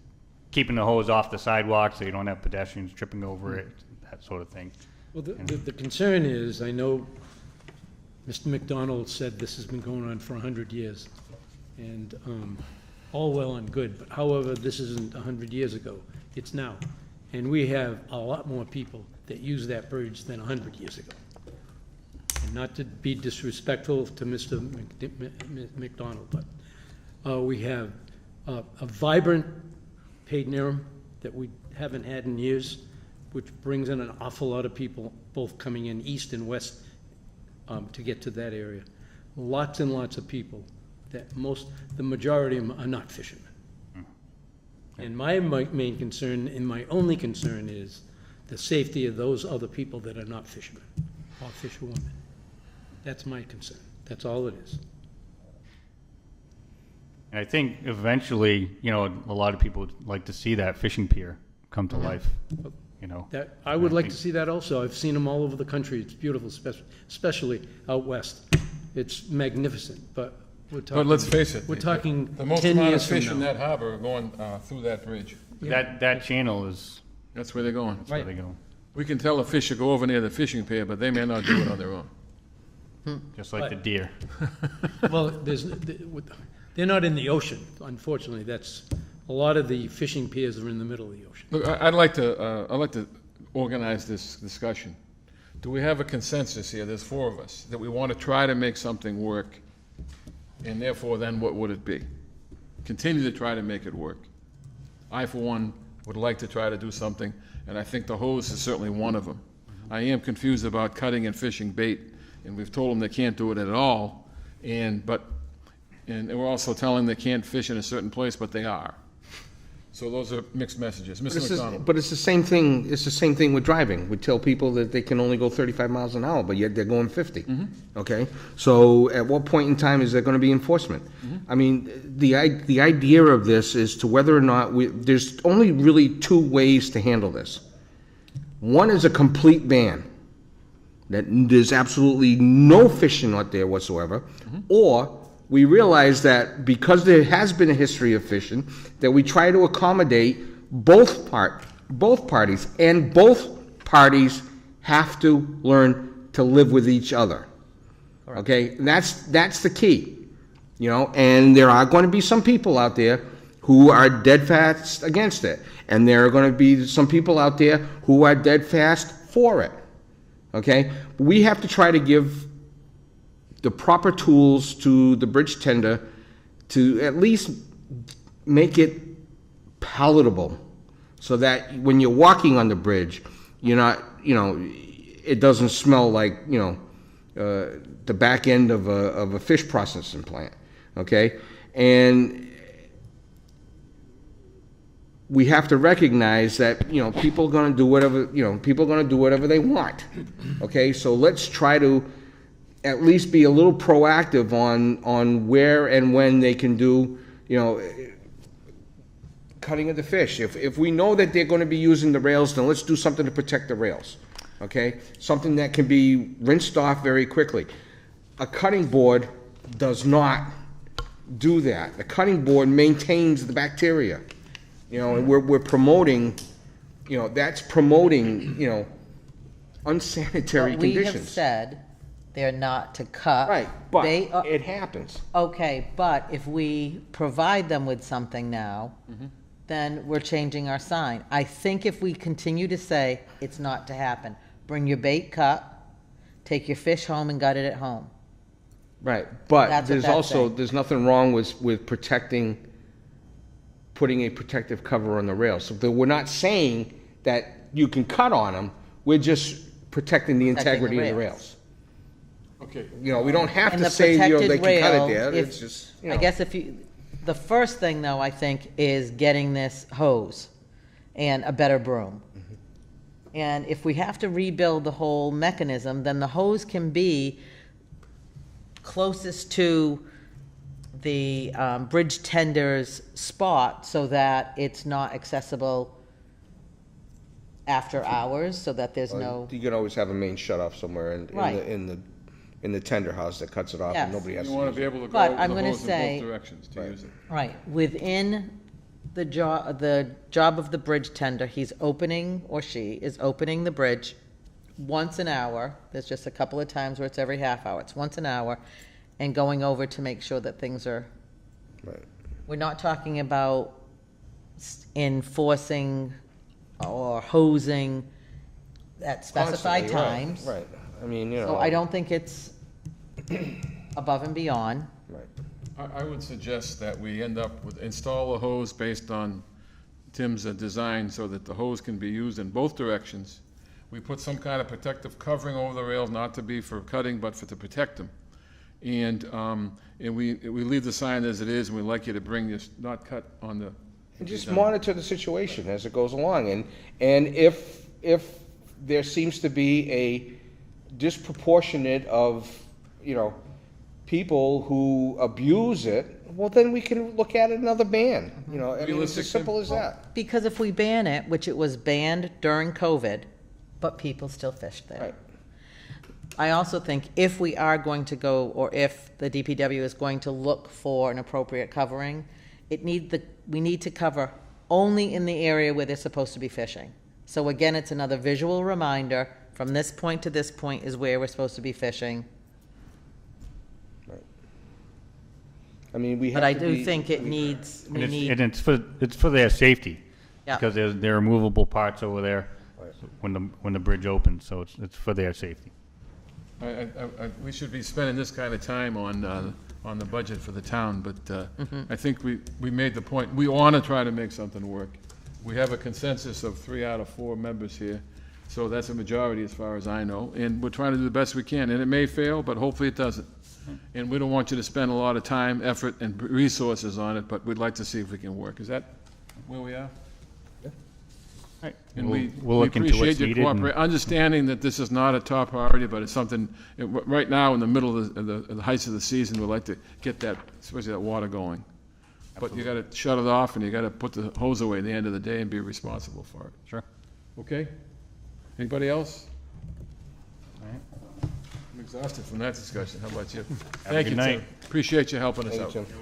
keeping the hose off the sidewalk so you don't have pedestrians tripping over it, that sort of thing. well, the concern is, I know Mr. McDonald said this has been going on for 100 years, and all well and good, but however, this isn't 100 years ago, it's now. And we have a lot more people that use that bridge than 100 years ago. And not to be disrespectful to Mr. McDonald, but we have a vibrant paid interim that we haven't had in years, which brings in an awful lot of people, both coming in east and west, to get to that area. Lots and lots of people that the majority of them are not fishermen. And my main concern, and my only concern, is the safety of those other people that are not fishermen or fisherwomen. That's my concern. That's all it is. And I think eventually, a lot of people would like to see that fishing pier come to life, That, I would like to see that also. I've seen them all over the country. It's beautiful, especially out west. It's magnificent, but we're talking. But let's face it. We're talking The most 10 amount of years from fish in now. that harbor are going through that bridge. That channel is That's where they're going. where they go, We can tell the fish to go over near the fishing pier, but they may not do it on their own. just like the deer. Well, they're not in the ocean, unfortunately. A lot of the fishing piers are in the middle of the ocean. Look, I'd like to organize this discussion. Do we have a consensus here? There's 4 of us, that we want to try to make something work, and therefore then what would it be? Continue to try to make it work. I, for one, would like to try to do something, and I think the hose is certainly one of them. I am confused about cutting and fishing bait, and we've told them they can't do it at all, and we're also telling them they can't fish in a certain place, but they are. So those are mixed messages. Mr. This is- McDonald? But it's the same thing, it's the same thing with driving. We tell people that they can only go 35 miles an hour, but yet they're going 50. Okay? So at what point in time is there gonna be enforcement? I mean, the idea of this is to whether or not there's only really two ways to handle this. One is a complete ban, that there's absolutely no fishing out there whatsoever, or we realize that because there has been a history of fishing, that we try to accommodate both parties, and both parties have to learn to live with each other. Okay, and that's the key, and there are going to be some people out there who are dead fast against it, and there are going to be some people out there who are dead fast for it. Okay, we have to try to give the proper tools to the bridge tender to at least make it palatable, so that when you're walking on the bridge, you're not, it doesn't smell like, the back end of a fish processing plant, okay? And we have to recognize that, people are gonna do whatever they want, okay? So let's try to at least be a little proactive on where and when they can do, cutting of the fish. If we know that they're gonna be using the rails, then let's do something to protect the rails, okay? Something that can be rinsed off very quickly. A cutting board does not do that. The cutting board maintains the bacteria, and we're promoting, that's promoting, unsanitary But we conditions. have said they're not to cut. Right, but They are- it happens. Okay, but if we provide them with something now, then we're changing our sign. I think if we continue to say it's not to happen, bring your bait cut, take your fish home and gut it at home. Right, but That's what there's that's also, saying. there's nothing wrong with putting a protective cover on the rails. So we're not saying that you can cut on them, we're just protecting the integrity of the rails. Okay. We don't have And to the say, protected they can cut rail, it there, if- it's just, I guess the first thing though, I think, is getting this hose and a better broom. And if we have to rebuild the whole mechanism, then the hose can be closest to the bridge tender's spot so that it's not accessible after hours, so that there's no, you can always have a main shut off somewhere Right. in the tender house that cuts it off and Yes. nobody has to You want use to be it. able to But go I'm the gonna hose in say- both directions to use it. right, within the job of the bridge tender, he's opening, or she is opening the bridge once an hour. There's just a couple of times where it's every half hour. It's once an hour, and going over to make sure that things are. Right. We're not talking about enforcing or hosing at specified Constantly, right, times. Right, I mean, So I don't think it's above and beyond. Right. I would suggest that we end up with, install a hose based on Tim's design so that the hose can be used in both directions. We put some kind of protective covering over the rails, not to be for cutting, but to protect them. And we leave the sign as it is, and we'd like you to bring this, not cut on the. And just monitor the situation as it goes along, and if there seems to be a disproportionate of, people who abuse it, well, then we can look at another ban, I mean, it's Realistic, as simple as that. Because if we ban it, which it was banned during COVID, but people still fished there. Right. I also think if we are going to go, or if the DPW is going to look for an appropriate covering, we need to cover only in the area where they're supposed to be fishing. So again, it's another visual reminder, from this point to this point is where we're supposed to be fishing. I mean, we have But I to do be- think it needs, we And need, it's for their safety. Yeah. Because there are movable parts over there when the bridge opens, so it's for their safety. We should be spending this kind of time on the budget for the town, but I think we made the point. We want to try to make something work. We have a consensus of 3 out of 4 members here, so that's a majority as far as I know, and we're trying to do the best we can, and it may fail, but hopefully it doesn't. And we don't want you to spend a lot of time, effort, and resources on it, but we'd like to see if we can work. Is that where we are? Right. And We'll look into appreciate what's your needed. and- cooperation, understanding that this is not a top priority, but it's something, right now, in the middle of the heights of the season, we'd like to get that, especially that water going. But you gotta shut it off, and you gotta put the hose away at the end of the day and be responsible for it. Sure. Okay? Anybody else? I'm exhausted from that discussion. How about you? Thank you, good Tim. night. Appreciate you helping us Thank out. you, Tim.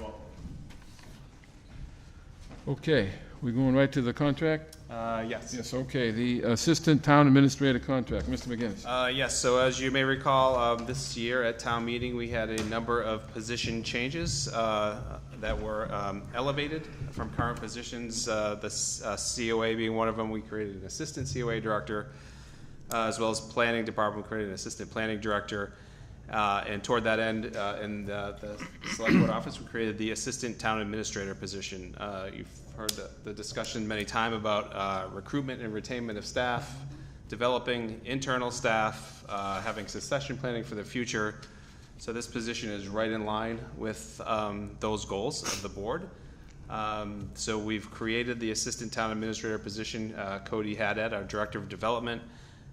Okay, we going right to the contract? Yes. Yes, okay, the Assistant Town Administrator contract, Mr. McGinnis. Yes, so as you may recall, this year at town meeting, we had a number of position changes that were elevated from current positions. The COA being one of them, we created an Assistant COA Director, as well as Planning Department, we created an Assistant Planning Director. And toward that end, in the Select Board office, we created the Assistant Town Administrator position. You've heard the discussion many times about recruitment and retainment of staff, developing internal staff, having succession planning for the future. So this position is right in line with those goals of the board. So we've created the Assistant Town Administrator position. Cody Haddad, our Director of Development,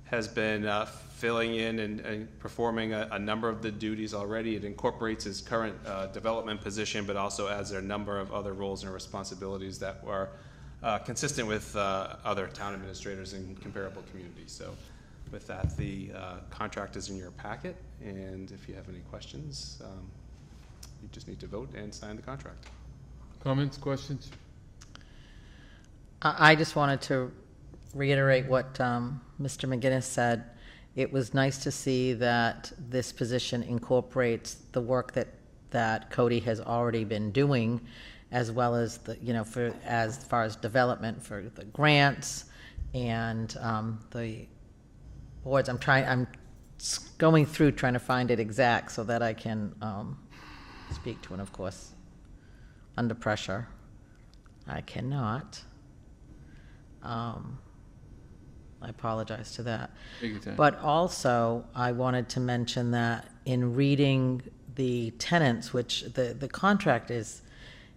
has been filling in and performing a number of the duties already. It incorporates his current development position, but also adds a number of other roles and responsibilities that were consistent with other town administrators in comparable communities. So with that, the contract is in your packet, and if you have any questions, you just need to vote and sign the contract. Comments, questions? I just wanted to reiterate what Mr. McGinnis said. It was nice to see that this position incorporates the work that Cody has already been doing, as well as the, for as far as development for the grants and the boards. I'm going through trying to find it exact so that I can speak to it. Of course, under pressure, I cannot. I apologize to that. Take your time. But also, I wanted to mention that in reading the tenants, which the contract is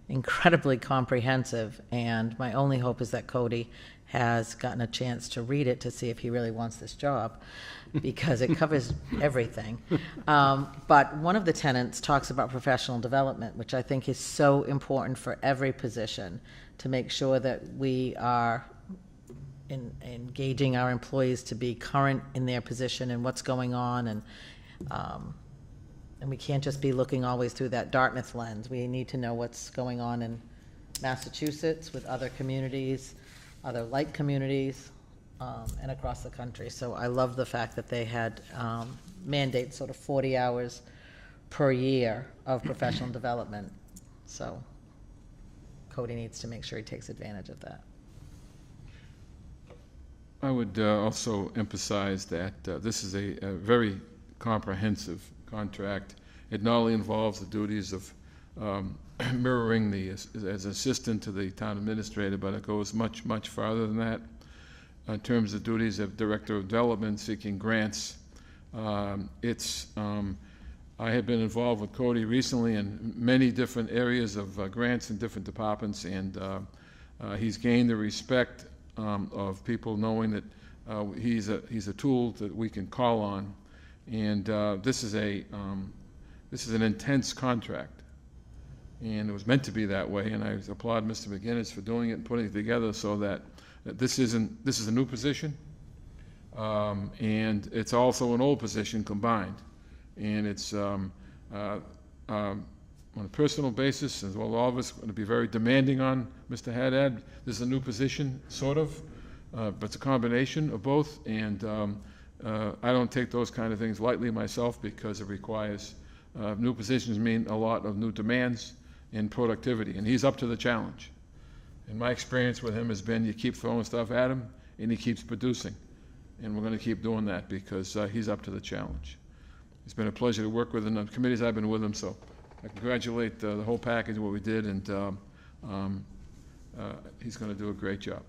incredibly comprehensive, and my only hope is that Cody has gotten a chance to read it to see if he really wants this job, because it covers everything. But one of the tenants talks about professional development, which I think is so important for every position, to make sure that we are engaging our employees to be current in their position and what's going on, and we can't just be looking always through that Dartmouth lens. We need to know what's going on in Massachusetts with other communities, other like communities, and across the country. So I love the fact that they had mandates sort of 40 hours per year of professional development. So Cody needs to make sure he takes advantage of that. I would also emphasize that this is a very comprehensive contract. It not only involves the duties of mirroring as assistant to the town administrator, but it goes much, much farther than that in terms of duties of director of development, seeking grants. I have been involved with Cody recently in many different areas of grants in different departments, and he's gained the respect of people knowing that he's a tool that we can call on, and this is an intense contract, and it was meant to be that way. And I applaud Mr. McGinnis for doing it and putting it together so that this is a new position, and it's also an old position combined, and it's on a personal basis, as well, all of us going to be very demanding on Mr. Haddad. This is a new position, sort of, but it's a combination of both, and I don't take those kind of things lightly myself, because it requires, new positions mean a lot of new demands and productivity, and he's up to the challenge. And my experience with him has been, you keep throwing stuff at him, and he keeps producing, and we're going to keep doing that because he's up to the challenge. It's been a pleasure to work with him on the committees I've been with him, so I congratulate the whole package, what we did, and he's going to do a great job.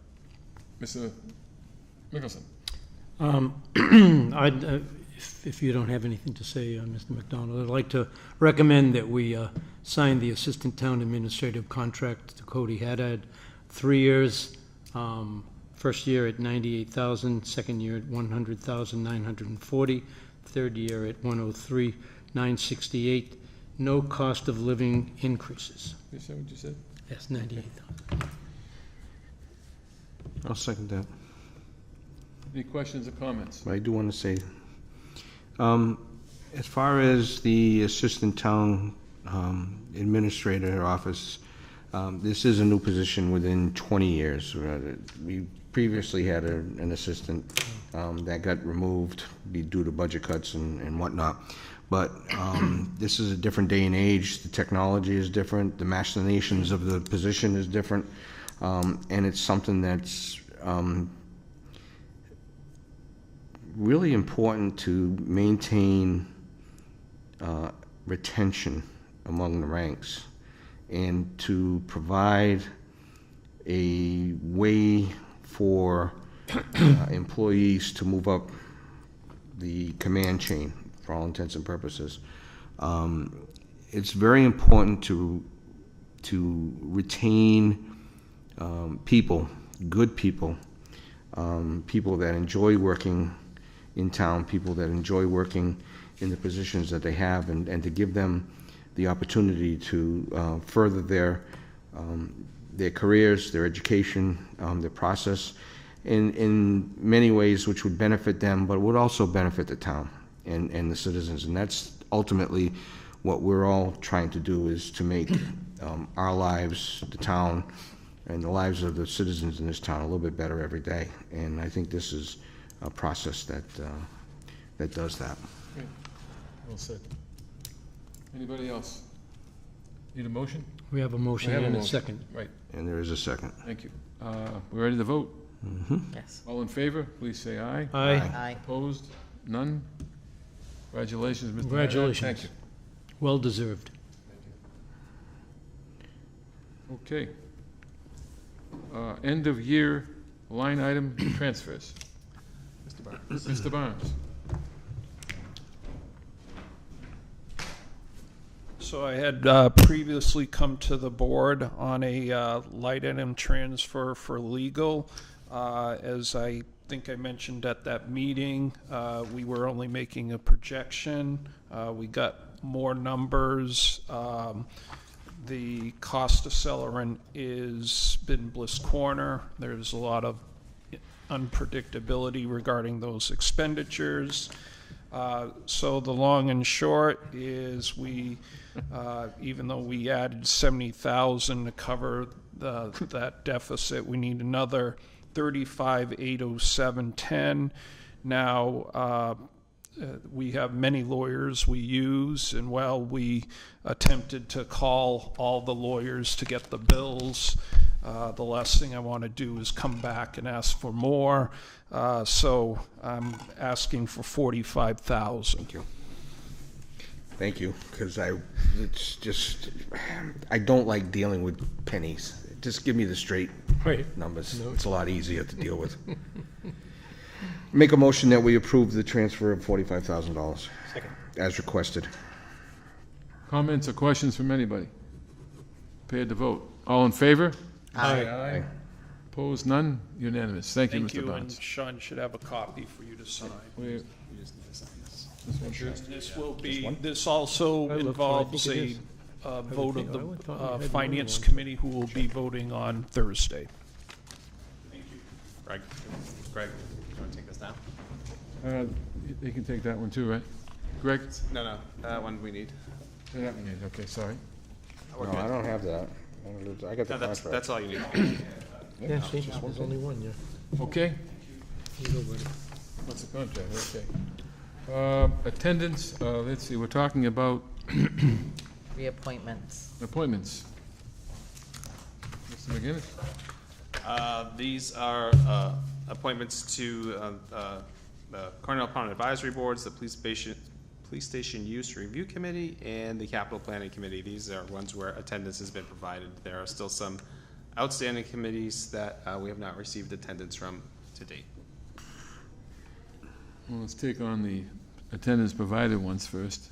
Mr. Mickelson. If you don't have anything to say, Mr. McDonald, I'd like to recommend that we sign the Assistant Town Administrative contract to Cody Haddad 3 years, first year at $98,000, second year at $100,940, third year at $103,968. No cost of living increases. Is that what you said? Yes, $98,000. I'll second that. Any questions or comments? But I do want to say, as far as the assistant town administrator office, this is a new position within 20 years. We previously had an assistant that got removed due to budget cuts and whatnot. But this is a different day and age. The technology is different. The machinations of the position is different. And it's something that's really important to maintain retention among the ranks and to provide a way for employees to move up the command chain for all intents and purposes. It's very important to retain people, good people, people that enjoy working in town, people that enjoy working in the positions that they have, and to give them the opportunity to further their careers, their education, their process in many ways which would benefit them, but would also benefit the town and the citizens. And that's ultimately what we're all trying to do, is to make our lives, the town, and the lives of the citizens in this town a little bit better every day. And I think this is a process that does that. Okay. Well said. Anybody else? Need a motion? We have a motion and a second. Right. And there is a second. Thank you. We're ready to vote? Yes. All in favor, please say aye. Aye. Aye. Opposed? None? Congratulations, Mr. Mayor. Congratulations. Thank you. Well deserved. Okay. End of year line item transfers. Mr. Barnes. Mr. Barnes. So I had previously come to the board on a light item transfer for legal. As I think I mentioned at that meeting, we were only making a projection. We got more numbers. The cost accelerant is been Bliss Corner. There's a lot of unpredictability regarding those expenditures. So the long and short is we, even though we added 70,000 to cover that deficit, we need another 35,807.10. Now, we have many lawyers we use, and while we attempted to call all the lawyers to get the bills, the last thing I want to do is come back and ask for more. So I'm asking for 45,000. Thank you. Thank you, because it's just, I don't like dealing with pennies. Just give me the straight numbers. It's a lot easier to deal with. Make a motion that we approve the transfer of $45,000. Second. As requested. Comments or questions from anybody? Prepared to vote. All in favor? Aye. Aye. Opposed? None? Unanimous. Thank you, Thank Mr. you, and Barnes. Sean should have a copy for you to sign. Where- This will be, this also I looked, I involves think it a is. vote think- I of would thought we the had Finance one. Committee, who will be voting on Thursday. Greg, do you want to take this now? They can take that one too, right? Greg? No, that one we need. That one, yeah, okay, sorry. We're No, good. I don't have that. I got the No, contract. that's all you need. Yeah, see, there's only one, yeah. Okay? You go, buddy. What's the contract? Okay. Attendance, let's see, we're talking about Reappointments. appointments. Mr. McGinnis? These are appointments to the Cornell Pond Advisory Boards, the Police Station Use Review Committee, and the Capital Planning Committee. These are ones where attendance has been provided. There are still some outstanding committees that we have not received attendance from to date. Well, let's take on the attendance provided ones first.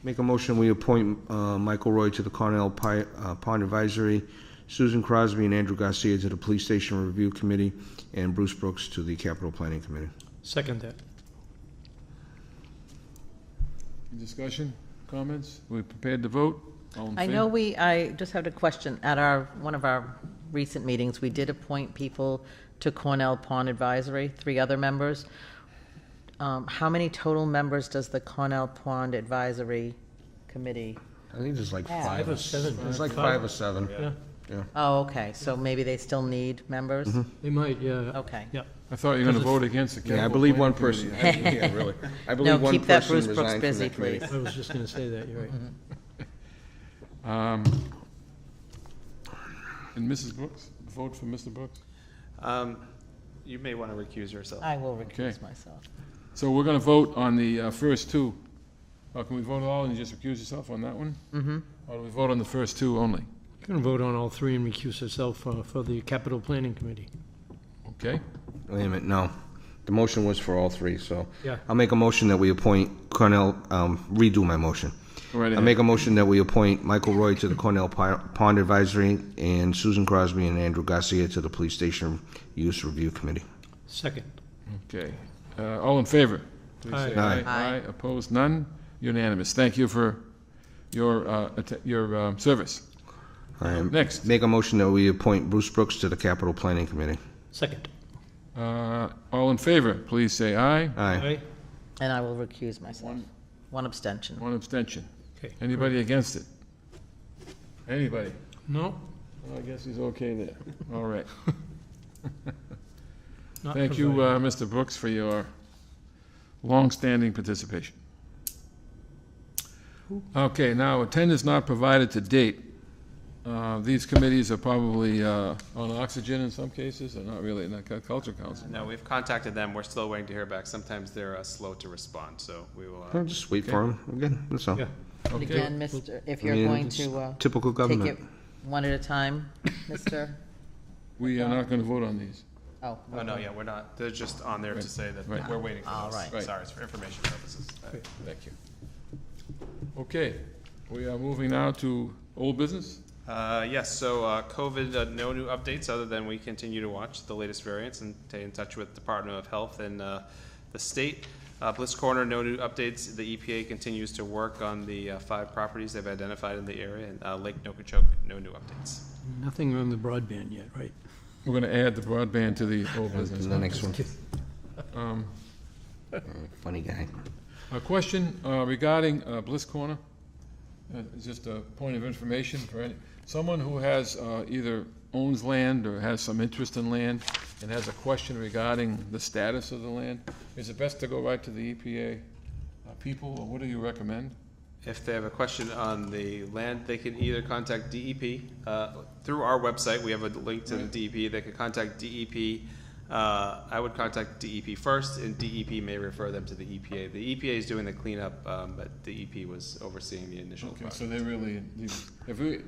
Make a motion, we appoint Michael Roy to the Cornell Pond Advisory, Susan Crosby and Andrew Garcia to the Police Station Review Committee, and Bruce Brooks to the Capital Planning Committee. Second that. Any discussion, comments? We prepared to vote? All in I favor? know I just had a question. At one of our recent meetings, we did appoint people to Cornell Pond Advisory, 3 other members. How many total members does the Cornell Pond Advisory Committee? I think there's like Yeah. 5 5 or 7. There's like 5 or 7. Yeah, Oh, okay, so maybe they still need members? they might, yeah. Okay. Yeah. I thought you were going to vote against the capital. Yeah, I believe one planning person, committee. yeah, really. I No, believe one keep that person Bruce Brooks resigned from busy, that committee. please. I was just gonna say that, you're right. And Mrs. Brooks, vote for Mr. Brooks? You may want to recuse yourself. I will Okay. recuse myself. So we're going to vote on the first 2. Can we vote all and you just recuse yourself on that one? Mm-hmm. Or do we vote on the first 2 only? You're gonna vote on all 3 and recuse yourself for the Capital Planning Committee. Okay. Wait a minute, no. The motion was for all 3, so. Yeah. I'll make a motion that we appoint Cornell, redo my motion. Go right I'll ahead. make a motion that we appoint Michael Roy to the Cornell Pond Advisory and Susan Crosby and Andrew Garcia to the Police Station Use Review Committee. Second. Okay. All in favor? Please say Aye. Aye. Aye. Opposed? None? Unanimous. Thank you for your service. Next. Make a motion that we appoint Bruce Brooks to the Capital Planning Committee. Second. All in favor, please say aye. Aye. And I will recuse myself. One abstention. 1 abstention. Okay. Anybody against it? Anybody? No? Well, I guess he's okay there. All right. Not Thank you, provided. Mr. Brooks, for your long-standing participation. Okay, now, attendance not provided to date. These committees are probably on oxygen in some cases, or not really, not Culture Council. No, we've contacted them. We're still waiting to hear back. Sometimes they're slow to respond, so we will. I'll just wait for him. Again, that's all. Yeah. And Okay. again, Mr., if you're I mean, going it's to Typical take government. it one at a time, Mr.? We are not going to vote on these. Oh, Oh, no, yeah, we're not. They're just on there to say that Right. we're waiting for All those. right. Right. Sorry, it's for information purposes. Thank you. Okay, we are moving now to old business. Yes, so COVID, no new updates other than we continue to watch the latest variants and stay in touch with Department of Health and the state. Bliss Corner, no new updates. The EPA continues to work on the 5 properties they've identified in the area. And Lake Nokichoke, no new updates. Nothing on the broadband yet, right? We're going to add the broadband to the old business. The next one. Um, Funny guy. A question regarding Bliss Corner. It's just a point of information for someone who has either owns land or has some interest in land and has a question regarding the status of the land. Is it best to go right to the EPA people, or what do you recommend? If they have a question on the land, they can either contact DEP. Through our website, we have a link to the DEP. They can contact DEP. I would contact DEP first, and DEP may refer them to the EPA. The EPA is doing the cleanup, but DEP was overseeing the initial Okay, project. so they really,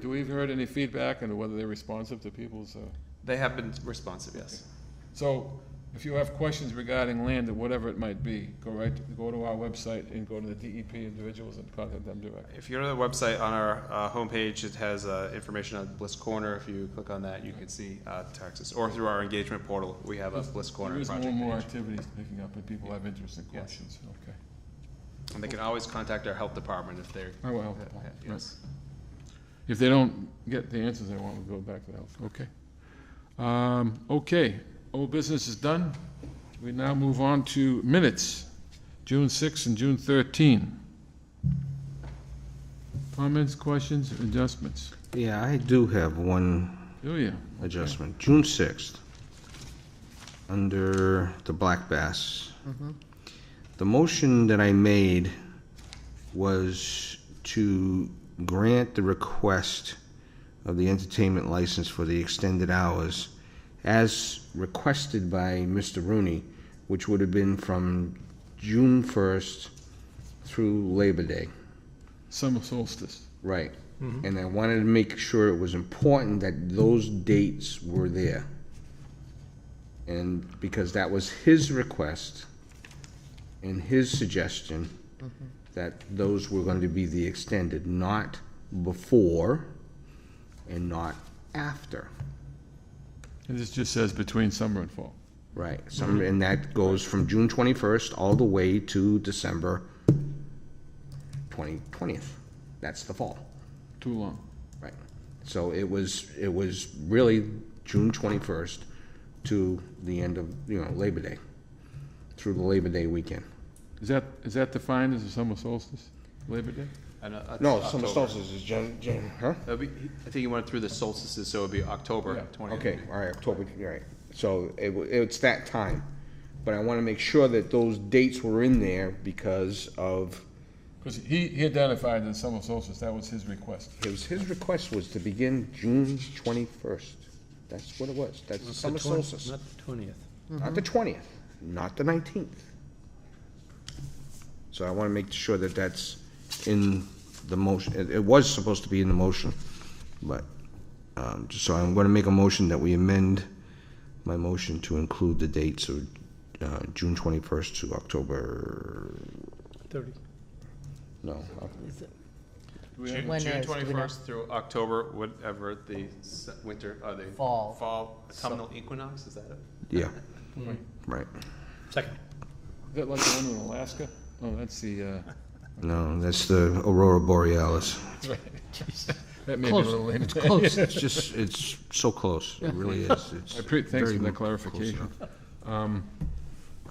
do we heard any feedback on whether they're responsive to people's, They have been responsive, yes. so if you have questions regarding land or whatever it might be, go to our website and go to the DEP individuals and contact them directly. If you go to the website on our homepage, it has information on Bliss Corner. If you click on that, you can see taxes. Or through our engagement portal, we have a Bliss Corner There is more project and more page. activities picking up and people have interesting Yes. questions, okay. And they can always contact our health department if they're. Our health department, right. Yes. If they don't get the answers they want, we'll go back to health, okay. Okay, old business is done. We now move on to minutes, June 6 and June 13. Comments, questions, adjustments? Yeah, I do have one Do you? adjustment. June 6th, under the Black Bass. The motion that I made was to grant the request of the entertainment license for the extended hours as requested by Mr. Rooney, which would have been from June 1st through Labor Day. Summer solstice. Right. And I wanted to make sure it was important that those dates were there. And because that was his request and his suggestion, that those were going to be the extended, not before and not after. And this just says between summer and fall. Right, and that goes from June 21st all the way to December 20th. That's the fall. Too long. Right. So it was really June 21st to the end of, Labor Day, through the Labor Day weekend. Is that defined as a summer solstice, Labor Day? No, summer solstice is Jan, huh? I think you went through the solstices, so it would be October 20th. Okay, all right, October, all right. So it's that time. But I want to make sure that those dates were in there because of... Because he identified the summer solstice, that was his request. His request was to begin June 21st. That's what it was. That's the summer solstice. Not the 20th. Not the 20th, not the 19th. So I want to make sure that that's in the motion. It was supposed to be in the motion, but, so I'm going to make a motion that we amend my motion to include the dates of June 21st to October... 30. No. June When is- do we know? 21st through October, whatever the winter, the Fall. fall autumnal equinox, is that it? Yeah, right. Second. Is that like the one in Alaska? Oh, that's the, No, that's the Aurora Borealis. that may be a little later. It's close. It's so close. It really is. It's Thanks very for that close clarification. enough.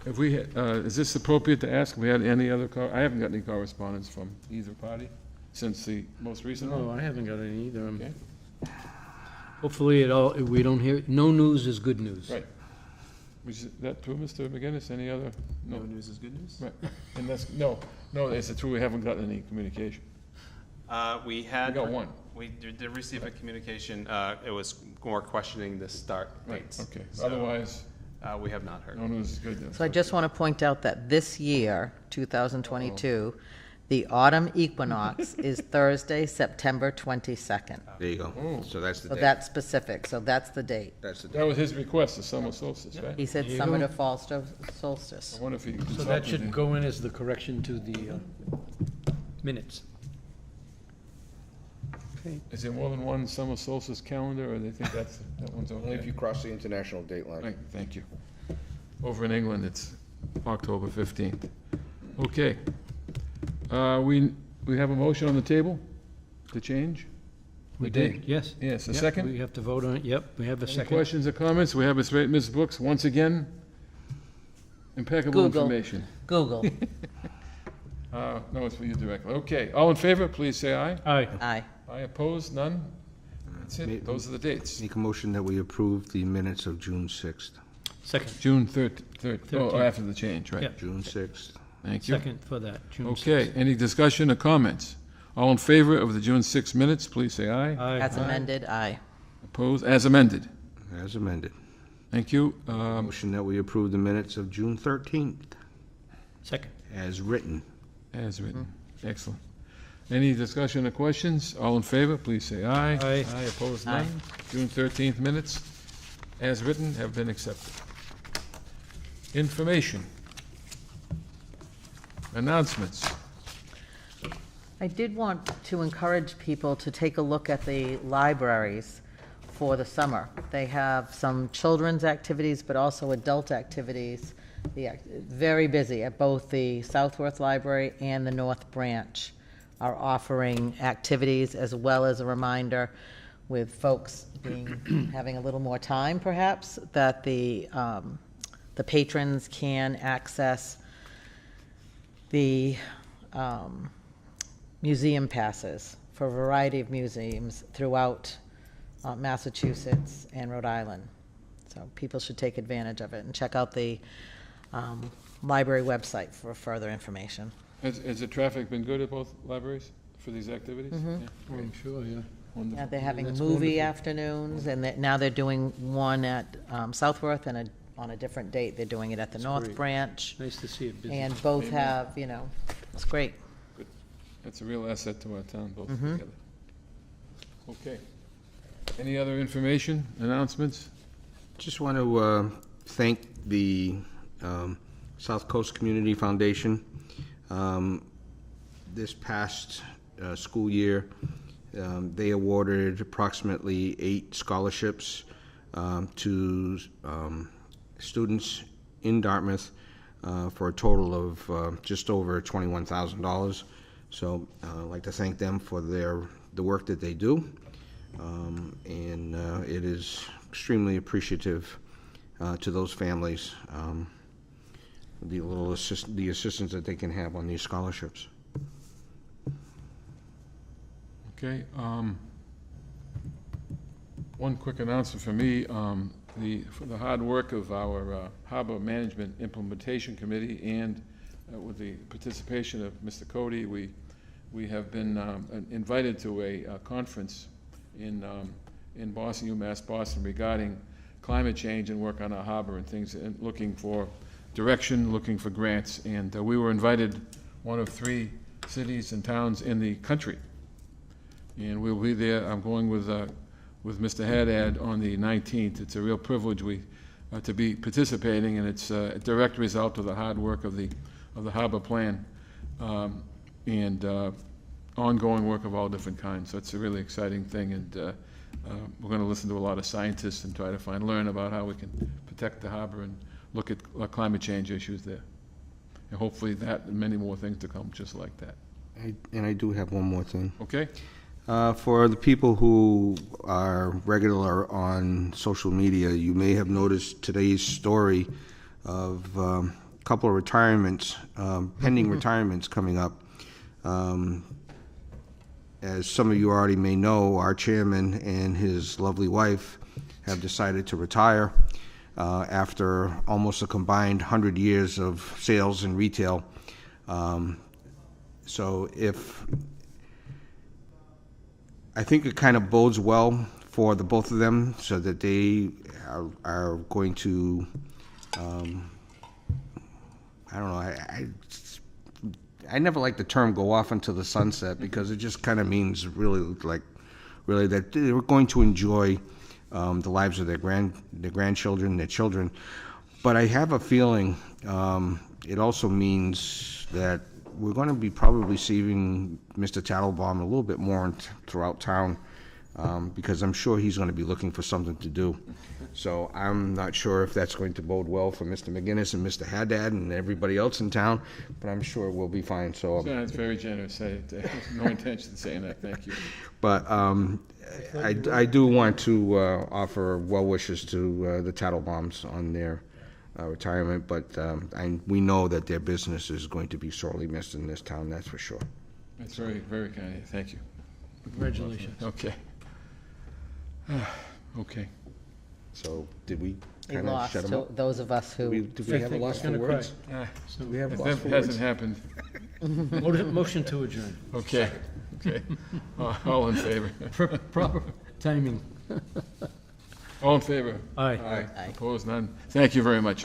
If we, is this appropriate to ask, if we had any other, I haven't got any correspondence from either party since the most recent No, one. I haven't got any either. Okay. Hopefully we don't hear, no news is good news. Right. Was that true, Mr. McGinnis? Any other? No news is good news? Right. And that's, no, is it true we haven't gotten any communication? We had. We got one. We did receive a communication, it was more questioning the start dates. Okay, So, otherwise, we have not heard. no news is good news. So I just want to point out that this year, 2022, the autumn equinox is Thursday, September 22nd. There you go. Oh. So that's the So date. that's specific, so that's the date. That's the That was his request, the summer solstice, right? He said There you summer go. to fall solstice. I wonder if he So consulted that should the- go in as the correction to the minutes. Okay. Is there more than one summer solstice calendar, or they think that one's Only if okay? you cross the international date line. Right, thank you. Over in England, it's October 15th. Okay. We have a motion on the table to change? We The date? did, yes. Yes, a Yep, second? We have to vote on it, yep, we have a Any second. questions or comments? We have Ms. Brooks, once again, impeccable Google. information. Google. No, it's for you directly. Okay, all in favor, please say aye. Aye. Aye. Aye opposed, none? That's it, those are the dates. Make a motion that we approve the minutes of June 6th. Second, June 3rd, oh, 13th. after the change, right? Yep. June 6th. Thank you. second for that, June Okay, 6th. any discussion or comments? All in favor of the June 6 minutes, please say aye. Aye. As amended, aye. Opposed, as amended. As amended. Thank you. Motion that we approve the minutes of June 13th Second. as written. As written. Excellent. Any discussion or questions? All in favor, please say aye. Aye. Aye, opposed, Aye. none. June 13th minutes, as written, have been accepted. Information. Announcements. I did want to encourage people to take a look at the libraries for the summer. They have some children's activities, but also adult activities. Very busy at both the Southworth Library and the North Branch are offering activities, as well as a reminder with folks having a little more time perhaps, that the patrons can access the museum passes for a variety of museums throughout Massachusetts and Rhode Island. So people should take advantage of it and check out the library website for further information. Has the traffic been good at both libraries for these activities? Yeah, great. I'm sure, yeah. Wonderful. Yeah, they're having That's movie wonderful. afternoons, and now they're doing one at Southworth, and on a different date, they're doing it at the North great. Branch. Nice to see it busy. And both Amen. have, it's great. That's a real asset to our town, both together. Okay. Any other information, announcements? Just want to thank the South Coast Community Foundation. this past school year, they awarded approximately 8 scholarships to students in Dartmouth for a total of just over $21,000. So I'd like to thank them for the work that they do, and it is extremely appreciative to those families, the assistance that they can have on these scholarships. Okay. One quick announcement for me. For the hard work of our Harbor Management Implementation Committee and with the participation of Mr. Cody, we have been invited to a conference in Boston, UMass Boston, regarding climate change and work on our harbor and things, and looking for direction, looking for grants. And we were invited, one of 3 cities and towns in the country. And we'll be there. I'm going with Mr. Haddad on the 19th. It's a real privilege to be participating, and it's a direct result of the hard work of the harbor plan and ongoing work of all different kinds. So it's a really exciting thing, and we're going to listen to a lot of scientists and try to learn about how we can protect the harbor and look at climate change issues there. And hopefully that and many more things to come just like that. And I do have one more thing. Okay? For the people who are regular on social media, you may have noticed today's story of a couple of retirements, pending retirements coming up. As some of you already may know, our chairman and his lovely wife have decided to retire after almost a combined 100 years of sales and retail. So I think it kind of bodes well for the both of them, so that they are going to, I don't know, I never like the term "go off into the sunset," because it just kind of means really that they're going to enjoy the lives of their grandchildren, their children. But I have a feeling it also means that we're going to be probably seeing Mr. Tattlebaum a little bit more throughout town, because I'm sure he's going to be looking for something to do. So I'm not sure if that's going to bode well for Mr. McGinnis and Mr. Haddad and everybody else in town, but I'm sure we'll be fine. So That's very generous. No intention of saying that. Thank you. But I do want to offer well wishes to the Tattlebaums on their retirement, but we know that their business is going to be sorely missed in this town, that's for sure. That's very, very kind of you. Thank you. Congratulations. Okay. Okay. So did we We kind of lost shut them to up? those of us who. Did we have a loss for Gonna words? Ah, Do we have a If loss that for hasn't words? happened, Motion to adjourn. okay. Okay. All in favor? Proper timing. All in favor? Aye. Aye. Aye. Opposed? None? Thank you very much.